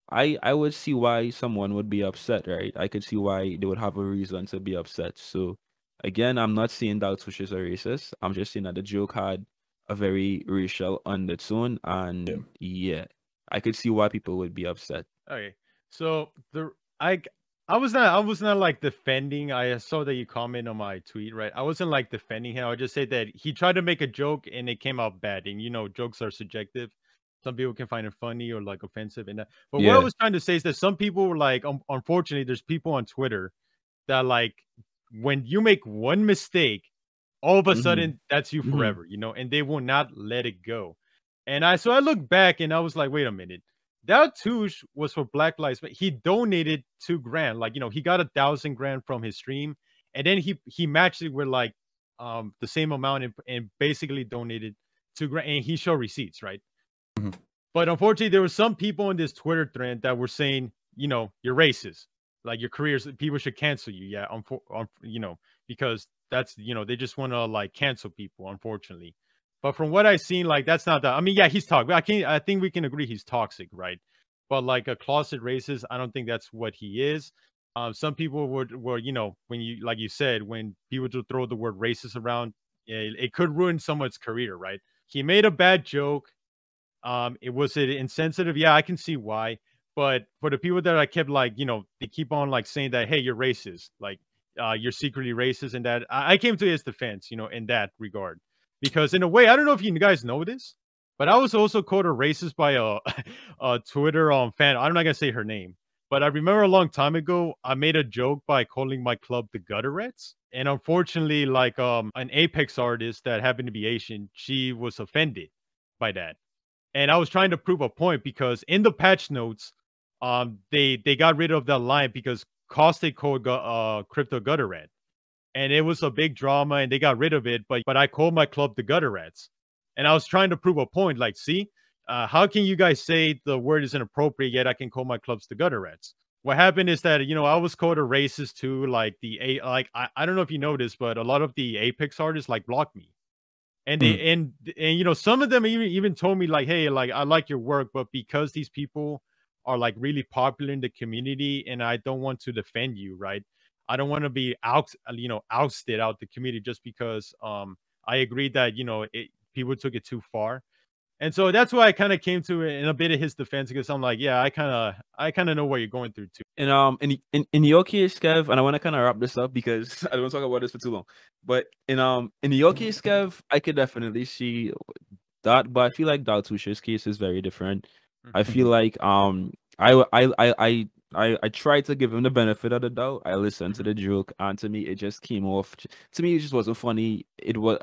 Speaker 5: I would see why someone would be upset, right? I could see why they would have a reason to be upset. So again, I'm not saying Daltoosh is a racist. I'm just saying that the joke had a very racial undertone, and I could see why people would be upset.
Speaker 4: Okay, so I was not like defending. I saw that you comment on my tweet, right? I wasn't like defending him. I just said that he tried to make a joke and it came out bad. And jokes are subjective. Some people can find it funny or like offensive and that. But what I was trying to say is that some people were like, unfortunately, there's people on Twitter that like when you make one mistake, all of a sudden that's you forever, and they will not let it go. And I looked back and I was like, wait a minute. Daltoosh was for Black Lives Matter. He donated $2,000. Like, he got $1,000 from his stream, and then he matched it with like the same amount and basically donated $2,000, and he showed receipts, right? But unfortunately, there were some people in this Twitter thread that were saying, you're racist. Like your careers, people should cancel you. Yeah, because that's they just want to like cancel people, unfortunately. But from what I've seen, like that's not that. I mean, yeah, he's toxic. I think we can agree he's toxic, right? But like a closet racist, I don't think that's what he is. Some people were when you like you said, when people do throw the word racist around, it could ruin someone's career, right? He made a bad joke. It was insensitive. Yeah, I can see why. But for the people that I kept like, they keep on like saying that, hey, you're racist, like you're secretly racist, and that I came to his defense, in that regard. Because in a way, I don't know if you guys know this, but I was also called a racist by a Twitter fan. I'm not gonna say her name, but I remember a long time ago, I made a joke by calling my club the Gutterettes. And unfortunately, like an Apex artist that happened to be Asian, she was offended by that. And I was trying to prove a point because in the patch notes, they got rid of the line because Caustic called Crypto Gutterette. And it was a big drama and they got rid of it. But I called my club the Gutter Rats. And I was trying to prove a point. Like, see, how can you guys say the word is inappropriate, yet I can call my clubs the Gutter Rats? What happened is that, I was called a racist too. Like I don't know if you noticed, but a lot of the Apex artists like blocked me. And they and some of them even told me like, hey, like I like your work, but because these people are like really popular in the community and I don't want to defend you, right? I don't want to be ousted out the community just because I agreed that people took it too far, and so that's why I kind of came to it in a bit of his defense because I'm like, yeah, I kind of know what you're going through too.
Speaker 5: And in your case, Kev, and I want to kind of wrap this up because I don't want to talk about this for too long. But in your case, Kev, I could definitely see that, but I feel like Daltoosh's case is very different. I feel like I tried to give him the benefit of the doubt. I listened to the joke, and to me, it just came off. To me, it just wasn't funny. It was.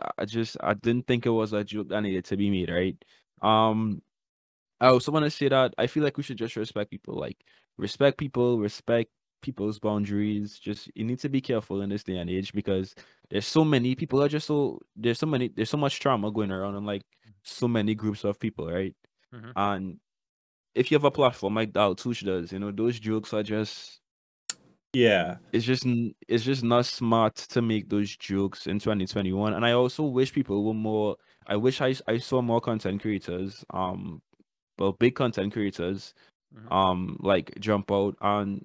Speaker 5: I didn't think it was a joke that needed to be made. Right. I also want to say that I feel like we should just respect people. Like respect people, respect people's boundaries. Just you need to be careful in this day and age because there's so many people are just so there's so much trauma going around and like so many groups of people, right? And if you have a platform like Daltoosh does, those jokes are just it's just not smart to make those jokes in 2021. And I also wish people were more. I wish I saw more content creators, big content creators, like jump out and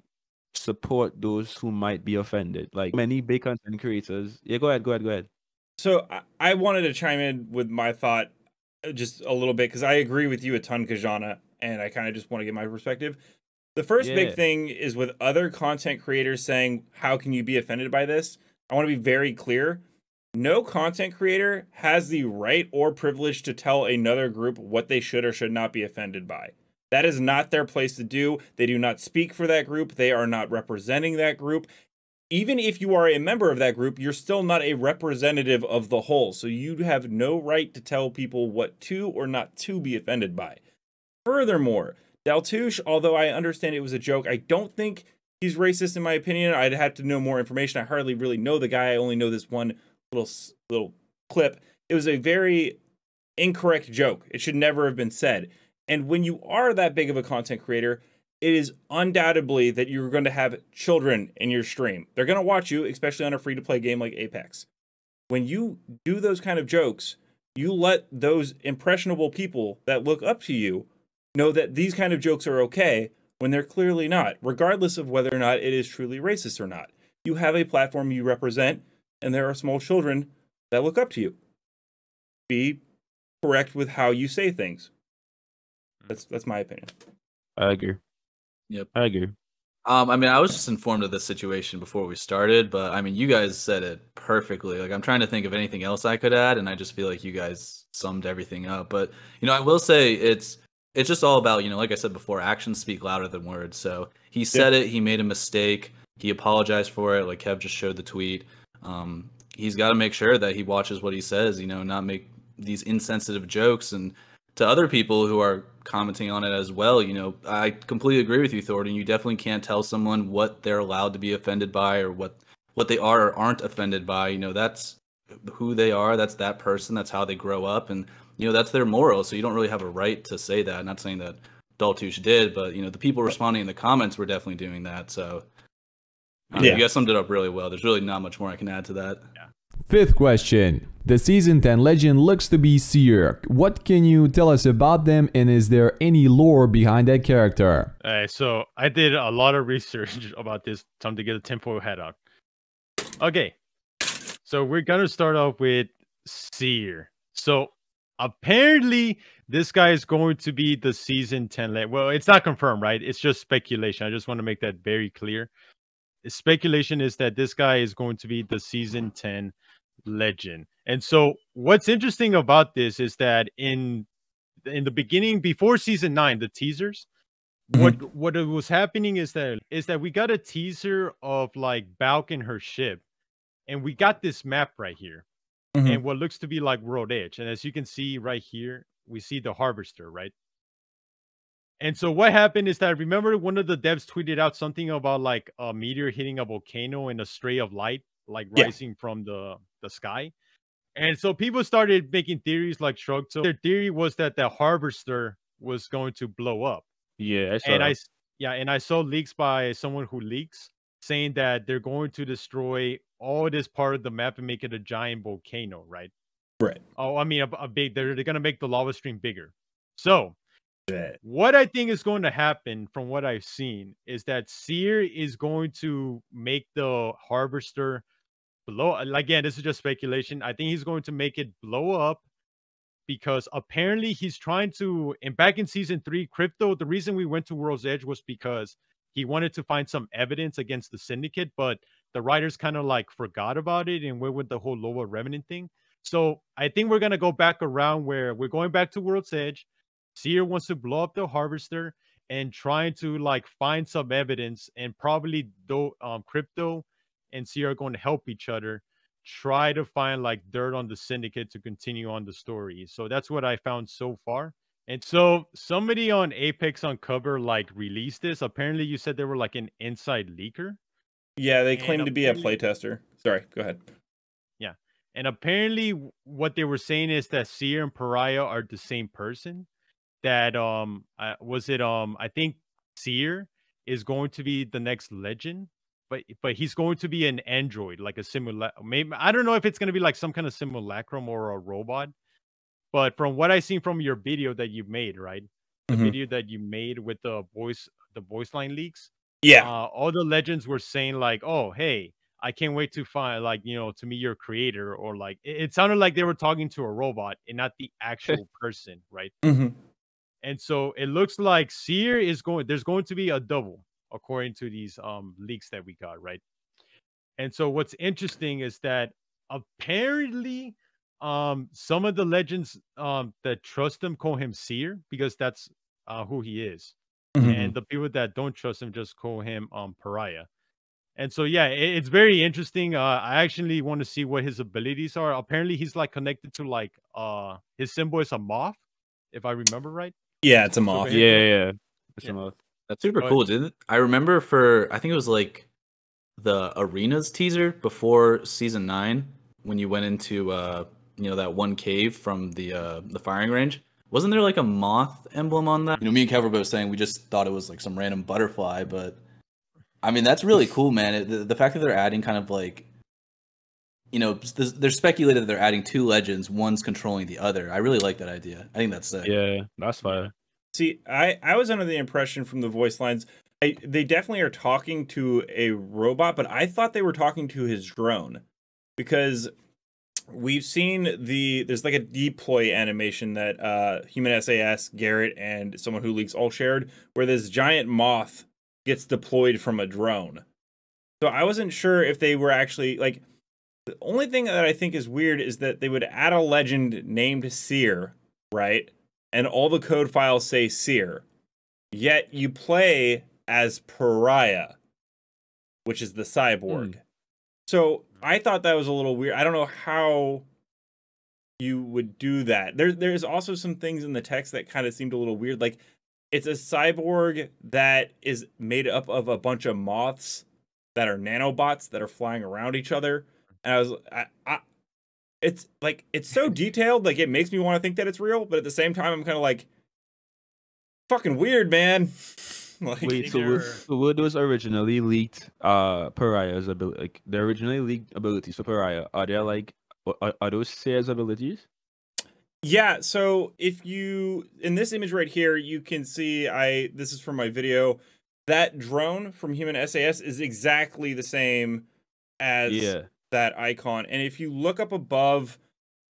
Speaker 5: support those who might be offended. Like many big content creators. Yeah, go ahead.
Speaker 1: So I wanted to chime in with my thought just a little bit because I agree with you a ton, Kajana. And I kind of just want to get my perspective. The first big thing is with other content creators saying, how can you be offended by this? I want to be very clear. No content creator has the right or privilege to tell another group what they should or should not be offended by. That is not their place to do. They do not speak for that group. They are not representing that group. Even if you are a member of that group, you're still not a representative of the whole. So you have no right to tell people what to or not to be offended by. Furthermore, Daltoosh, although I understand it was a joke, I don't think he's racist in my opinion. I'd have to know more information. I hardly really know the guy. I only know this one little clip. It was a very incorrect joke. It should never have been said. And when you are that big of a content creator, it is undoubtedly that you're going to have children in your stream. They're going to watch you, especially on a free-to-play game like Apex. When you do those kind of jokes, you let those impressionable people that look up to you know that these kind of jokes are okay when they're clearly not, regardless of whether or not it is truly racist or not. You have a platform you represent, and there are small children that look up to you. Be correct with how you say things. That's my opinion.
Speaker 5: I agree.
Speaker 2: Yep.
Speaker 5: I agree.
Speaker 2: I mean, I was just informed of this situation before we started, but I mean, you guys said it perfectly. Like, I'm trying to think of anything else I could add, and I just feel like you guys summed everything up. But I will say it's just all about, like I said before, actions speak louder than words. So he said it, he made a mistake, he apologized for it. Like Kev just showed the tweet. He's got to make sure that he watches what he says, not make these insensitive jokes. And to other people who are commenting on it as well, I completely agree with you, Thordan. You definitely can't tell someone what they're allowed to be offended by or what they are or aren't offended by. That's who they are. That's that person. That's how they grow up. And, that's their moral. So you don't really have a right to say that. I'm not saying that Daltoosh did, but, the people responding in the comments were definitely doing that. So you guys summed it up really well. There's really not much more I can add to that.
Speaker 4: Yeah.
Speaker 3: Fifth question. The Season 10 legend looks to be Seer. What can you tell us about them, and is there any lore behind that character?
Speaker 4: So I did a lot of research about this. Time to get a tinfoil hat on. Okay. So we're going to start off with Seer. So apparently this guy is going to be the Season 10 legend. Well, it's not confirmed, right? It's just speculation. I just want to make that very clear. Speculation is that this guy is going to be the Season 10 legend. And so what's interesting about this is that in the beginning, before Season 9, the teasers, what was happening is that we got a teaser of like Balk and her ship, and we got this map right here, and what looks to be like World Edge. And as you can see right here, we see the Harvester, right? And so what happened is that, remember, one of the devs tweeted out something about like a meteor hitting a volcano and a stray of light like rising from the sky. And so people started making theories like Shrug. So their theory was that the Harvester was going to blow up.
Speaker 5: Yeah,
Speaker 4: I saw leaks by someone who leaks saying that they're going to destroy all this part of the map and make it a giant volcano, right?
Speaker 1: Right.
Speaker 4: Oh, I mean, a big. They're going to make the lava stream bigger. So what I think is going to happen, from what I've seen, is that Seer is going to make the Harvester blow. Again, this is just speculation. I think he's going to make it blow up because apparently he's trying to. And back in Season 3, Crypto, the reason we went to World's Edge was because he wanted to find some evidence against the Syndicate, but the writers kind of like forgot about it and went with the whole Lower Remnant thing. So I think we're going to go back around where we're going back to World's Edge. Seer wants to blow up the Harvester and trying to like find some evidence, and probably Crypto and Seer are going to help each other try to find like dirt on the Syndicate to continue on the story. So that's what I found so far. And so somebody on Apex Uncover like released this. Apparently you said they were like an inside leaker.
Speaker 1: Yeah, they claim to be a playtester. Sorry, go ahead.
Speaker 4: Yeah. And apparently what they were saying is that Seer and Pariah are the same person. That I think Seer is going to be the next legend, but he's going to be an android, like a maybe I don't know if it's going to be like some kind of simulacrum or a robot. But from what I seen from your video that you made, right? The video that you made with the voice line leaks.
Speaker 1: Yeah.
Speaker 4: All the legends were saying like, oh, hey, I can't wait to find to meet your creator, or like it sounded like they were talking to a robot and not the actual person, right? And so it looks like Seer there's going to be a double according to these leaks that we got, right? And so what's interesting is that apparently some of the legends that trust him call him Seer because that's who he is. And the people that don't trust him just call him Pariah. And so yeah, it's very interesting. I actually want to see what his abilities are. Apparently he's like connected to like his symbol is a moth, if I remember right.
Speaker 1: Yeah, it's a moth.
Speaker 5: Yeah. It's a moth.
Speaker 2: That's super cool, didn't it? I remember I think it was like the Arenas teaser before Season 9 when you went into that one cave from the firing range. Wasn't there like a moth emblem on that? Me and Kev were both saying we just thought it was like some random butterfly, but I mean that's really cool, man. The fact that they're adding kind of like, they're speculated that they're adding two legends, one's controlling the other. I really like that idea. I think that's sick.
Speaker 5: Yeah, that's fire.
Speaker 1: See, I was under the impression from the voice lines, they definitely are talking to a robot, but I thought they were talking to his drone, because we've seen there's like a deploy animation that Human SAS, Garrett, and someone who leaks all shared, where this giant moth gets deployed from a drone. So I wasn't sure if they were actually like. The only thing that I think is weird is that they would add a legend named Seer, right? And all the code files say Seer. Yet you play as Pariah, which is the cyborg. So I thought that was a little weird. I don't know how you would do that. There's also some things in the text that kind of seemed a little weird. Like, it's a cyborg that is made up of a bunch of moths that are nanobots that are flying around each other. And it's like, it's so detailed, like it makes me want to think that it's real, but at the same time, I'm kind of like, fucking weird, man. Like,
Speaker 5: wait, so were those originally leaked Pariah's ability? Like, the originally leaked abilities for Pariah, are they like, are those Seer's abilities?
Speaker 1: Yeah, so if you, in this image right here, you can see, this is from my video, that drone from Human SAS is exactly the same as that icon. And if you look up above,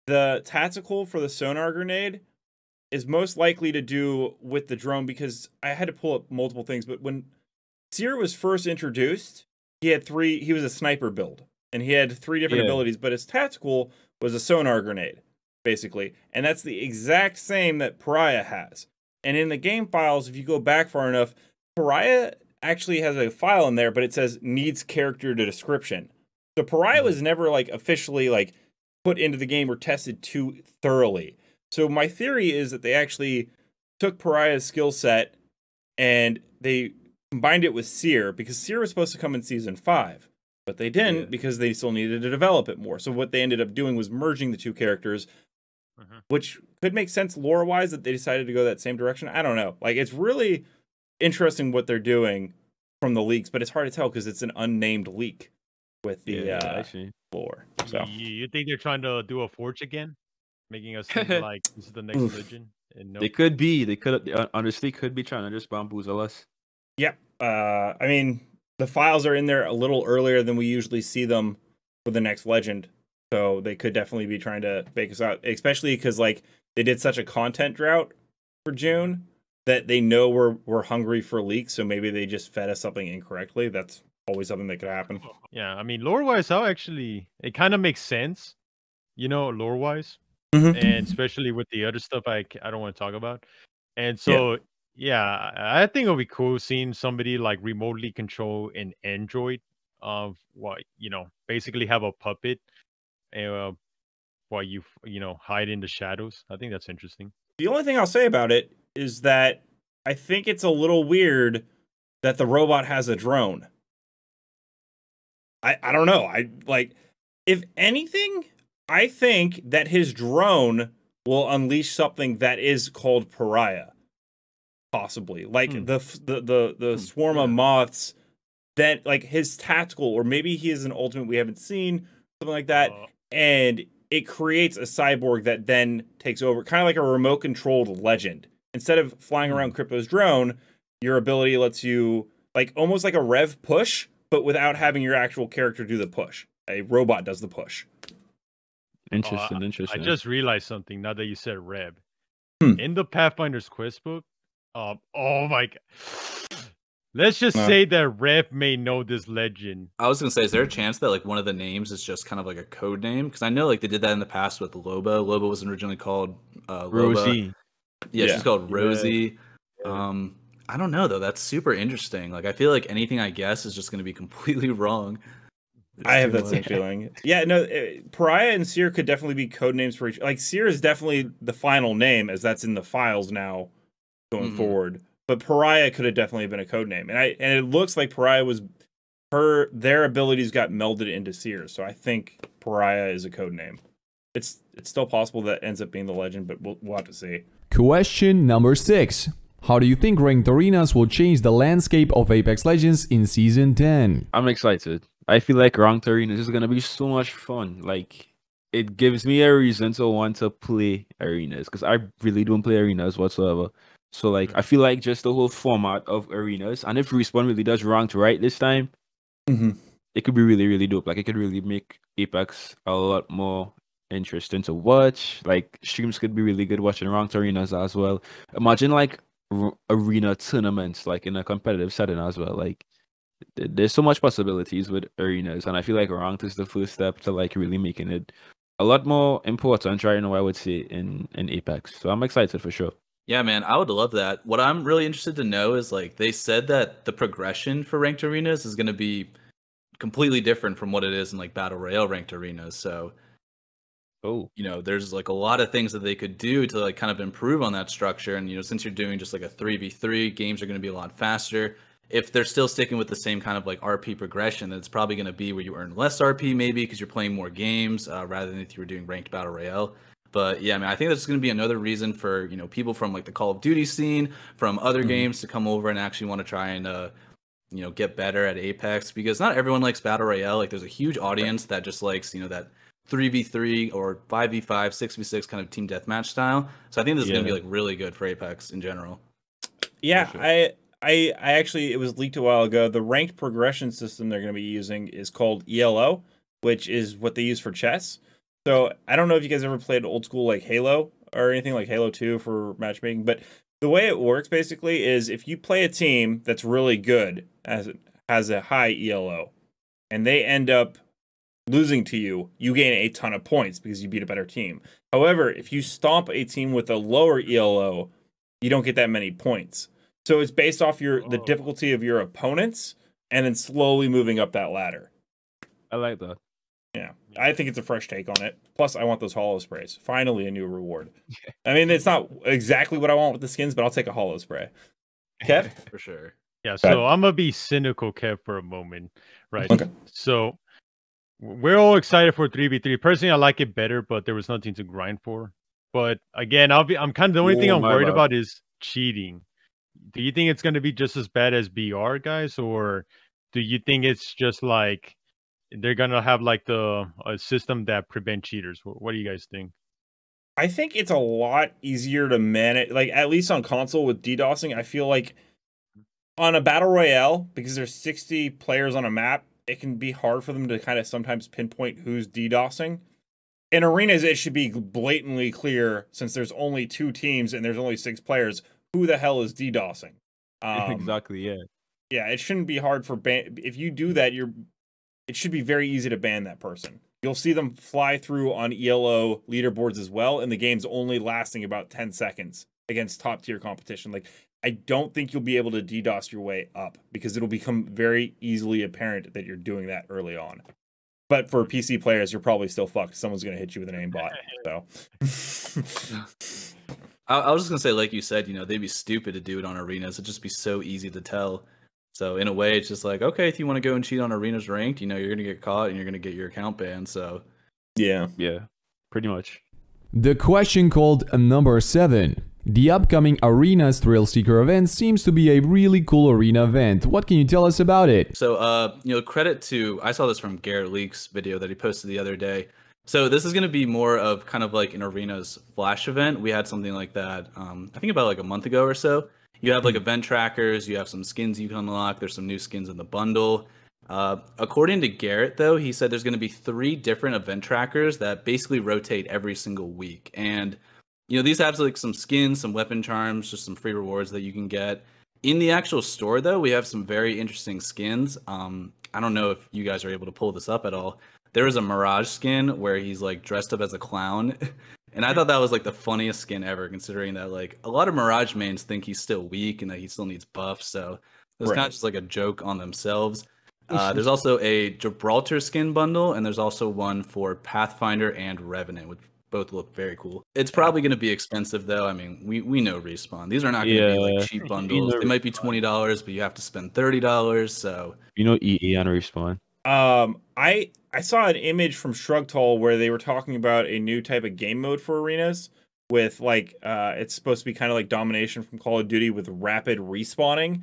Speaker 1: the tactical for the sonar grenade is most likely to do with the drone, because I had to pull up multiple things, but when Seer was first introduced, he was a sniper build, and he had 3 different abilities, but his tactical was a sonar grenade, basically. And that's the exact same that Pariah has. And in the game files, if you go back far enough, Pariah actually has a file in there, but it says needs character to description. So Pariah was never like officially like put into the game or tested too thoroughly. So my theory is that they actually took Pariah's skill set and they combined it with Seer, because Seer was supposed to come in season 5, but they didn't because they still needed to develop it more. So what they ended up doing was merging the 2 characters, which could make sense lore-wise that they decided to go that same direction. I don't know. Like, it's really interesting what they're doing from the leaks, but it's hard to tell because it's an unnamed leak with the lore. So
Speaker 4: you think they're trying to do a Forge again, making us think like this is the next legend? And
Speaker 5: They could be. They could honestly could be trying to just bamboozle us.
Speaker 1: Yep. I mean, the files are in there a little earlier than we usually see them for the next legend, so they could definitely be trying to fake us out, especially because like they did such a content drought for June that they know we're hungry for leaks, so maybe they just fed us something incorrectly. That's always something that could happen.
Speaker 4: Yeah, I mean, lore-wise, how actually it kind of makes sense, you know, lore-wise, and especially with the other stuff I don't want to talk about. And so, yeah, I think it'll be cool seeing somebody like remotely control an android of what, you know, basically have a puppet, while you hide in the shadows. I think that's interesting.
Speaker 1: The only thing I'll say about it is that I think it's a little weird that the robot has a drone. I don't know. I like, if anything, I think that his drone will unleash something that is called Pariah. Possibly. Like the swarm of moths that like his tactical, or maybe he is an ultimate we haven't seen, something like that. And it creates a cyborg that then takes over, kind of like a remote controlled legend. Instead of flying around Crypto's drone, your ability lets you, like, almost like a rev push, but without having your actual character do the push. A robot does the push.
Speaker 5: Interesting.
Speaker 4: I just realized something now that you said rev. In the Pathfinder's quest book, oh my god. Let's just say that Rev may know this legend.
Speaker 2: I was gonna say, is there a chance that like one of the names is just kind of like a code name? Because I know like they did that in the past with Loba. Loba was originally called
Speaker 5: Rosie.
Speaker 2: Yeah, she's called Rosie. I don't know though. That's super interesting. Like I feel like anything I guess is just gonna be completely wrong.
Speaker 1: I have that same feeling. Yeah, no, Pariah and Seer could definitely be code names for each. Like Seer is definitely the final name, as that's in the files now going forward. But Pariah could have definitely been a code name, and it looks like Pariah was their abilities got melded into Seer. So I think Pariah is a code name. It's still possible that ends up being the legend, but we'll have to see.
Speaker 3: Question number 6. How do you think ranked arenas will change the landscape of Apex Legends in Season 10?
Speaker 5: I'm excited. I feel like ranked arenas is gonna be so much fun. Like, it gives me a reason to want to play arenas, because I really don't play arenas whatsoever. So like, I feel like just the whole format of arenas, and if Respawn really does ranked right this time, it could be really, really dope. Like, it could really make Apex a lot more interesting to watch. Like, streams could be really good watching ranked arenas as well. Imagine like arena tournaments, like in a competitive setting as well. Like there's so much possibilities with arenas, and I feel like ranked is the first step to like really making it a lot more important right now, I would say, in Apex. So I'm excited for sure.
Speaker 2: Yeah, man, I would love that. What I'm really interested to know is like they said that the progression for ranked arenas is going to be completely different from what it is in like battle royale ranked arenas. So, there's like a lot of things that they could do to like kind of improve on that structure. And since you're doing just like a 3v3, games are going to be a lot faster. If they're still sticking with the same kind of like RP progression, then it's probably going to be where you earn less RP maybe because you're playing more games rather than if you were doing ranked battle royale. But yeah, I mean, I think that's going to be another reason for people from like the Call of Duty scene, from other games to come over and actually want to try and get better at Apex, because not everyone likes battle royale. Like there's a huge audience that just likes that 3v3 or 5v5, 6v6 kind of team deathmatch style. So I think this is going to be like really good for Apex in general.
Speaker 1: Yeah, sure. I actually, it was leaked a while ago. The ranked progression system they're going to be using is called ELO, which is what they use for chess. So I don't know if you guys ever played old school like Halo or anything like Halo 2 for matchmaking, but the way it works basically is if you play a team that's really good, has a high ELO, and they end up losing to you, you gain a ton of points because you beat a better team. However, if you stomp a team with a lower ELO, you don't get that many points. So it's based off the difficulty of your opponents and then slowly moving up that ladder.
Speaker 5: I like that.
Speaker 1: Yeah, I think it's a fresh take on it. Plus, I want those holo sprays. Finally, a new reward. I mean, it's not exactly what I want with the skins, but I'll take a holo spray. Kev?
Speaker 2: For sure.
Speaker 4: Yeah, so I'm going to be cynical, Kev, for a moment. Right.
Speaker 1: Okay.
Speaker 4: So we're all excited for 3v3. Personally, I like it better, but there was nothing to grind for. But again, I'm kind of the only thing I'm worried about is cheating. Do you think it's going to be just as bad as BR, guys? Or do you think it's just like they're going to have like a system that prevent cheaters? What do you guys think?
Speaker 1: I think it's a lot easier to manage, like at least on console with DDoSing. I feel like on a battle royale, because there's 60 players on a map, it can be hard for them to kind of sometimes pinpoint who's DDoSing. In arenas, it should be blatantly clear, since there's only 2 teams and there's only 6 players, who the hell is DDoSing.
Speaker 5: Exactly, yeah.
Speaker 1: Yeah, it shouldn't be hard for if you do that, it should be very easy to ban that person. You'll see them fly through on ELO leaderboards as well, and the game's only lasting about 10 seconds against top tier competition. Like, I don't think you'll be able to DDoS your way up because it'll become very easily apparent that you're doing that early on. But for PC players, you're probably still fucked. Someone's going to hit you with an aimbot. So,
Speaker 2: I was just going to say, like you said, they'd be stupid to do it on arenas. It'd just be so easy to tell. So in a way, it's just like, okay, if you want to go and cheat on arenas ranked, you're going to get caught and you're going to get your account banned. So
Speaker 1: yeah,
Speaker 5: pretty much.
Speaker 3: The question called number 7. The upcoming Arenas Thrillseeker event seems to be a really cool arena event. What can you tell us about it?
Speaker 2: So, credit to, I saw this from Garrett Leak's video that he posted the other day. So this is going to be more of kind of like an Arenas Flash event. We had something like that, I think about like a month ago or so. You have like event trackers, you have some skins you can unlock, there's some new skins in the bundle. According to Garrett, though, he said there's going to be 3 different event trackers that basically rotate every single week. And these have like some skins, some weapon charms, just some free rewards that you can get. In the actual store, though, we have some very interesting skins. I don't know if you guys are able to pull this up at all. There is a Mirage skin where he's like dressed up as a clown. And I thought that was like the funniest skin ever, considering that like a lot of Mirage mains think he's still weak and that he still needs buffs. So it's kind of just like a joke on themselves. There's also a Gibraltar skin bundle, and there's also one for Pathfinder and Revenant, which both look very cool. It's probably going to be expensive, though. I mean, we know Respawn. These are not going to be like cheap bundles. They might be $20, but you have to spend $30. So
Speaker 5: EA and Respawn.
Speaker 1: I saw an image from Shrugtall where they were talking about a new type of game mode for arenas with like it's supposed to be kind of like domination from Call of Duty with rapid respawning.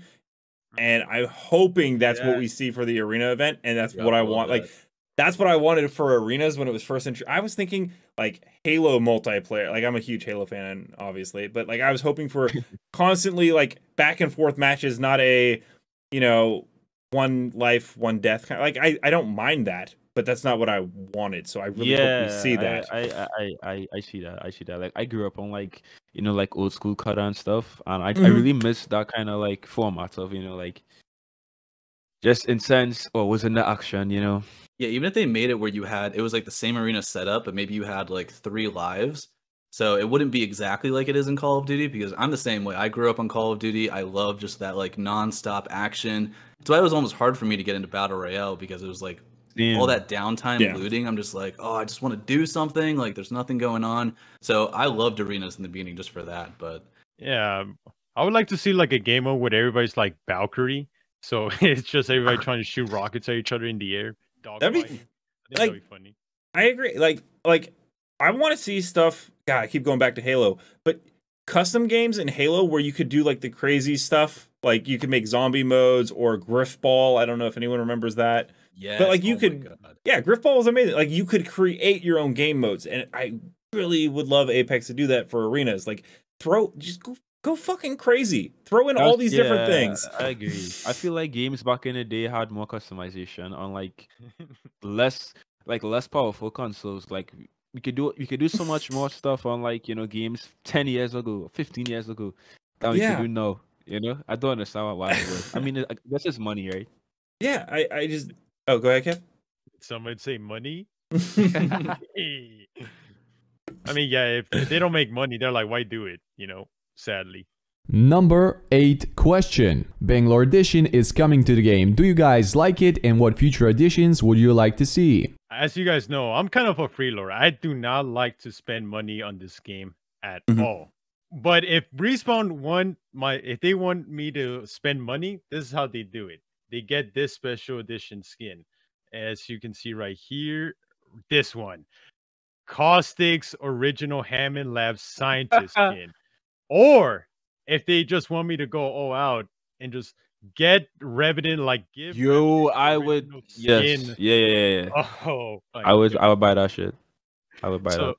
Speaker 1: And I'm hoping that's what we see for the arena event, and that's what I want. Like, that's what I wanted for arenas when it was first introduced. I was thinking like Halo multiplayer. Like, I'm a huge Halo fan, obviously, but like I was hoping for constantly like back and forth matches, not a one life, one death kind of, like I don't mind that, but that's not what I wanted. So I really hope we see that.
Speaker 5: I see that. I see that. Like I grew up on like like old school cutter and stuff, and I really miss that kind of like format of like just intense or was in the action.
Speaker 2: Yeah, even if they made it where it was like the same arena setup, but maybe you had like 3 lives. So it wouldn't be exactly like it is in Call of Duty, because I'm the same way. I grew up on Call of Duty. I love just that like nonstop action. That's why it was almost hard for me to get into Battle Royale, because it was like all that downtime looting. I'm just like, oh, I just want to do something. Like there's nothing going on. So I loved arenas in the beginning just for that. But
Speaker 4: yeah, I would like to see like a game mode where everybody's like Valkyrie. So it's just everybody trying to shoot rockets at each other in the air.
Speaker 1: That'd be,
Speaker 4: that'd be funny.
Speaker 1: I agree. Like I want to see stuff. God, I keep going back to Halo, but custom games in Halo where you could do like the crazy stuff. Like you could make zombie modes or Griffball. I don't know if anyone remembers that.
Speaker 2: Yeah,
Speaker 1: but like you could, Griffball was amazing. Like you could create your own game modes, and I really would love Apex to do that for arenas. Like go fucking crazy. Throw in all these different things.
Speaker 5: I agree. I feel like games back in the day had more customization on like less powerful consoles. Like we could do so much more stuff on like games 10 years ago, 15 years ago that we can do now. I don't understand why it was. I mean, that's just money, right?
Speaker 1: Yeah, I just go ahead, Kev.
Speaker 4: Some would say money. I mean, yeah, if they don't make money, they're like, why do it? Sadly.
Speaker 3: Number 8 question. Bangalore edition is coming to the game. Do you guys like it, and what future editions would you like to see?
Speaker 4: As you guys know, I'm kind of a freeloader. I do not like to spend money on this game at all. But if Respawn if they want me to spend money, this is how they do it. They get this special edition skin. As you can see right here, this one. Caustic's original Hammond Labs scientist skin. Or if they just want me to go all out and just get Revenant, like give
Speaker 5: I would skin. Yeah.
Speaker 4: Oh,
Speaker 5: I would buy that shit. I would buy that.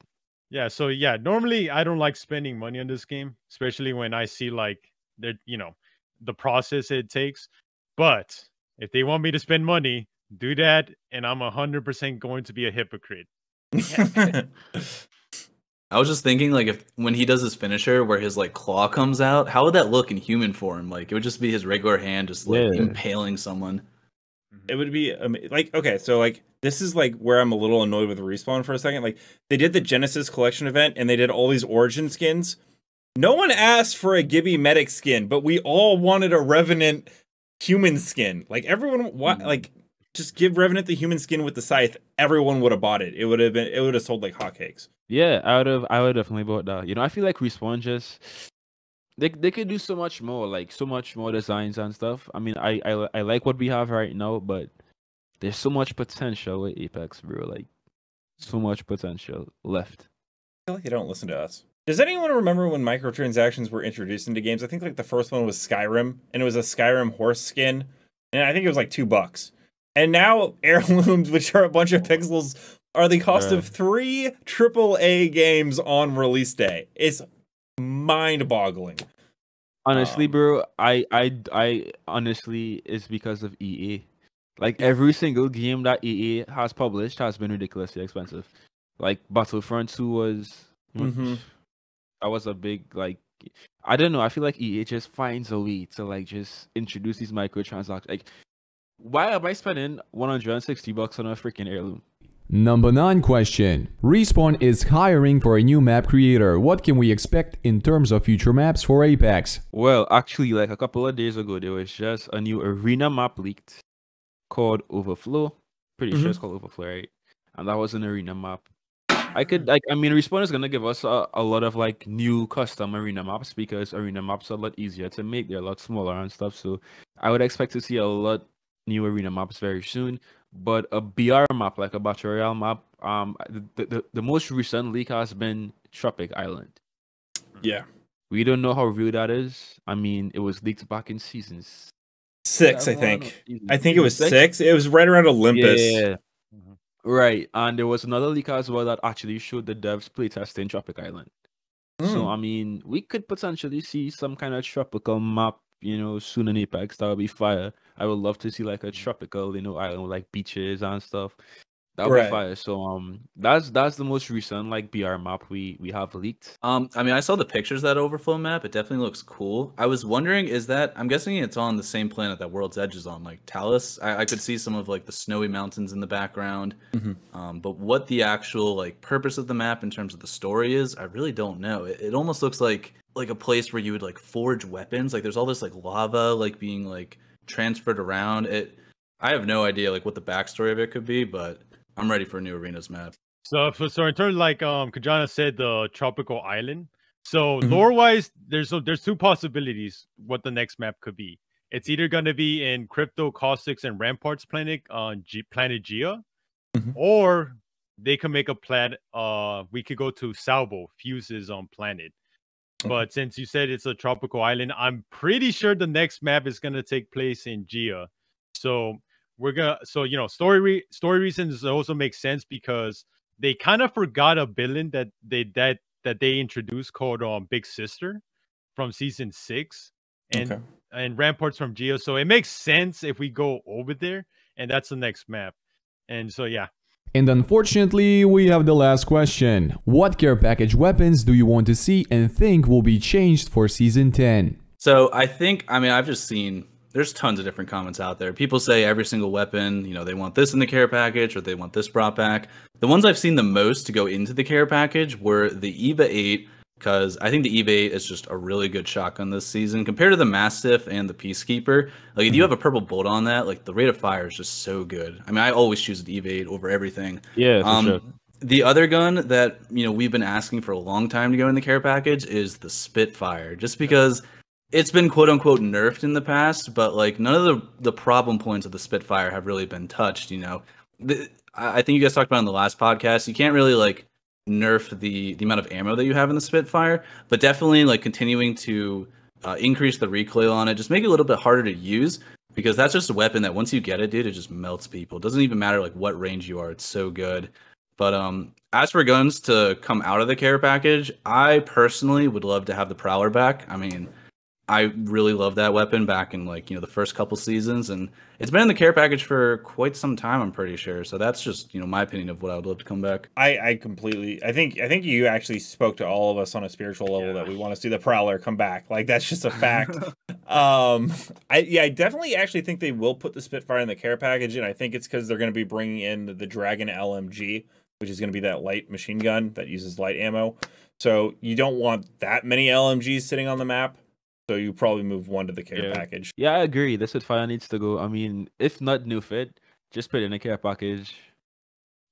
Speaker 4: Yeah, so yeah, normally I don't like spending money on this game, especially when I see like the process it takes. But if they want me to spend money, do that, and I'm 100% going to be a hypocrite.
Speaker 2: I was just thinking, like, when he does his finisher where his like claw comes out, how would that look in human form? Like, it would just be his regular hand just like impaling someone.
Speaker 1: It would be like, okay, so like this is like where I'm a little annoyed with Respawn for a second. Like they did the Genesis collection event and they did all these origin skins. No one asked for a Gibby medic skin, but we all wanted a Revenant human skin. Like everyone like just give Revenant the human skin with the scythe. Everyone would have bought it. It would have sold like hotcakes.
Speaker 5: Yeah, I would definitely bought that. I feel like Respawn just they could do so much more, like so much more designs and stuff. I mean, I like what we have right now, but there's so much potential with Apex, bro. Like so much potential left.
Speaker 1: I feel like you don't listen to us. Does anyone remember when microtransactions were introduced into games? I think like the first one was Skyrim, and it was a Skyrim horse skin, and I think it was like $2. And now heirlooms, which are a bunch of pixels, are the cost of 3 AAA games on release day. It's mind-boggling.
Speaker 5: Honestly, bro, I honestly, it's because of EA. Like every single game that EA has published has been ridiculously expensive. Like Battlefront 2 was, that was a big like. I don't know. I feel like EA just finds a way to like just introduce these microtransactions. Like, why am I spending $160 on a freaking heirloom?
Speaker 3: Number 9 question. Respawn is hiring for a new map creator. What can we expect in terms of future maps for Apex?
Speaker 5: Well, actually, like a couple of days ago, there was just a new arena map leaked called Overflow. Pretty sure it's called Overflow, right? And that was an arena map. I mean, Respawn is gonna give us a lot of like new custom arena maps because arena maps are a lot easier to make. They're a lot smaller and stuff. So I would expect to see a lot new arena maps very soon. But a BR map, like a Battle Royale map, the most recent leak has been Tropic Island.
Speaker 1: Yeah.
Speaker 5: We don't know how real that is. I mean, it was leaked back in seasons
Speaker 1: 6, I think. I think it was 6. It was right around Olympus.
Speaker 5: Yeah. Right. And there was another leak as well that actually showed the devs playtesting Tropic Island. So, I mean, we could potentially see some kind of tropical map, soon in Apex. That would be fire. I would love to see like a tropical, island with like beaches and stuff. That would be
Speaker 1: Right.
Speaker 5: fire. So that's the most recent like BR map we have leaked.
Speaker 2: I mean, I saw the pictures of that overflow map. It definitely looks cool. I was wondering, is that, I'm guessing it's on the same planet that World's Edge is on, like Talus. I could see some of like the snowy mountains in the background. But what the actual like purpose of the map in terms of the story is, I really don't know. It almost looks like a place where you would like forge weapons. Like there's all this like lava like being like transferred around. I have no idea like what the backstory of it could be, but I'm ready for a new arenas map.
Speaker 4: So in terms of like Kajana said, the tropical island. So
Speaker 1: Mhm.
Speaker 4: lore wise, there's two possibilities what the next map could be. It's either gonna be in Crypto, Caustics, and Ramparts planet on planet Gia,
Speaker 1: Mhm.
Speaker 4: or they can make a plan. We could go to Salvo, Fuse's on planet.
Speaker 1: Okay.
Speaker 4: But since you said it's a tropical island, I'm pretty sure the next map is gonna take place in Gia. So story reasons also make sense because they kind of forgot a villain that they introduced called Big Sister from season 6 and Ramparts from Geo. So it makes sense if we go over there, and that's the next map. And so yeah.
Speaker 3: And unfortunately, we have the last question. What care package weapons do you want to see and think will be changed for Season 10?
Speaker 2: So I've just seen, there's tons of different comments out there. People say every single weapon, they want this in the care package or they want this brought back. The ones I've seen the most to go into the care package were the EVA 8, because I think the EVA 8 is just a really good shotgun this season compared to the Mastiff and the Peacekeeper. Like, if you have a purple bolt on that, like, the rate of fire is just so good. I mean, I always choose the EVA 8 over everything.
Speaker 5: Yeah, for sure.
Speaker 2: The other gun that, we've been asking for a long time to go in the care package is the Spitfire, just because it's been quote-unquote nerfed in the past, but, like, none of the problem points of the Spitfire have really been touched, I think you guys talked about in the last podcast, you can't really, like, nerf the amount of ammo that you have in the Spitfire, but definitely like continuing to increase the recoil on it, just make it a little bit harder to use, because that's just a weapon that once you get it, dude, it just melts people. It doesn't even matter like what range you are, it's so good. But as for guns to come out of the care package, I personally would love to have the Prowler back. I mean, I really love that weapon back in like, the first couple seasons, and it's been in the care package for quite some time, I'm pretty sure. So that's just, my opinion of what I would love to come back.
Speaker 1: I completely, I think you actually spoke to all of us on a spiritual level that we want to see the Prowler come back. Like, that's just a fact. I definitely actually think they will put the Spitfire in the care package, and I think it's because they're going to be bringing in the Dragon LMG, which is going to be that light machine gun that uses light ammo. So you don't want that many LMGs sitting on the map. So you probably move one to the care package.
Speaker 5: Yeah, I agree. The Spitfire needs to go. I mean, if not nerf it, just put it in a care package.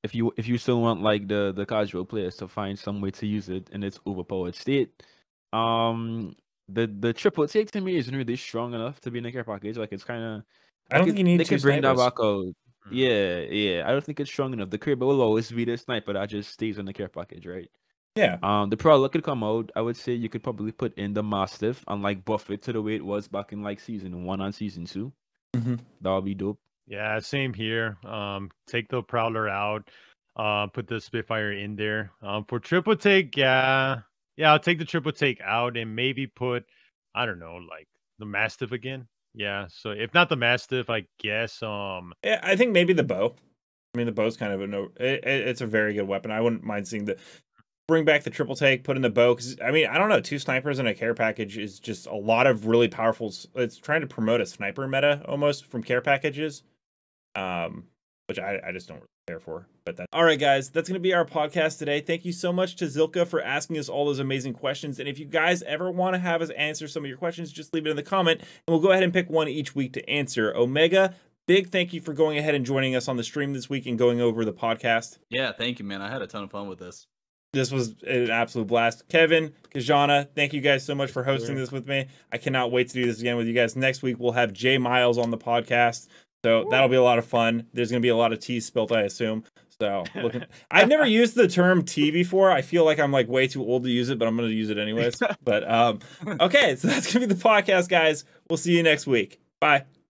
Speaker 5: If you still want like the casual players to find some way to use it in its overpowered state, the triple take to me isn't really strong enough to be in a care package. Like, it's kind of,
Speaker 1: I don't think you need
Speaker 5: they
Speaker 1: two
Speaker 5: can bring that
Speaker 1: snipers.
Speaker 5: back out. Yeah. I don't think it's strong enough. The Kraber will always be the sniper that just stays in the care package, right?
Speaker 1: Yeah.
Speaker 5: The Prowler could come out. I would say you could probably put in the Mastiff and like buff it to the way it was back in like season 1 and season 2. That would be dope.
Speaker 4: Yeah, same here. Take the Prowler out. Put the Spitfire in there. For triple take, yeah, I'll take the triple take out and maybe put, I don't know, like the Mastiff again. Yeah. So if not the Mastiff, I guess
Speaker 1: Yeah, I think maybe the bow. I mean, the bow's kind of it's a very good weapon. I wouldn't mind seeing bring back the triple take, put in the bow, because I mean, I don't know, 2 snipers in a care package is just a lot of really powerful. It's trying to promote a sniper meta almost from care packages, which I just don't really care for. But that's all right, guys. That's gonna be our podcast today. Thank you so much to Zilka for asking us all those amazing questions. And if you guys ever want to have us answer some of your questions, just leave it in the comment, and we'll go ahead and pick one each week to answer. Omega, big thank you for going ahead and joining us on the stream this week and going over the podcast.
Speaker 2: Yeah, thank you, man. I had a ton of fun with this.
Speaker 1: This was an absolute blast. Kevin, Kajana, thank you guys so much for hosting this with me. I cannot wait to do this again with you guys. Next week, we'll have Jay Miles on the podcast. So that'll be a lot of fun. There's going to be a lot of tea spilt, I assume. So I've never used the term tea before. I feel like I'm like way too old to use it, but I'm going to use it anyways. But okay, so that's going to be the podcast, guys. We'll see you next week. Bye.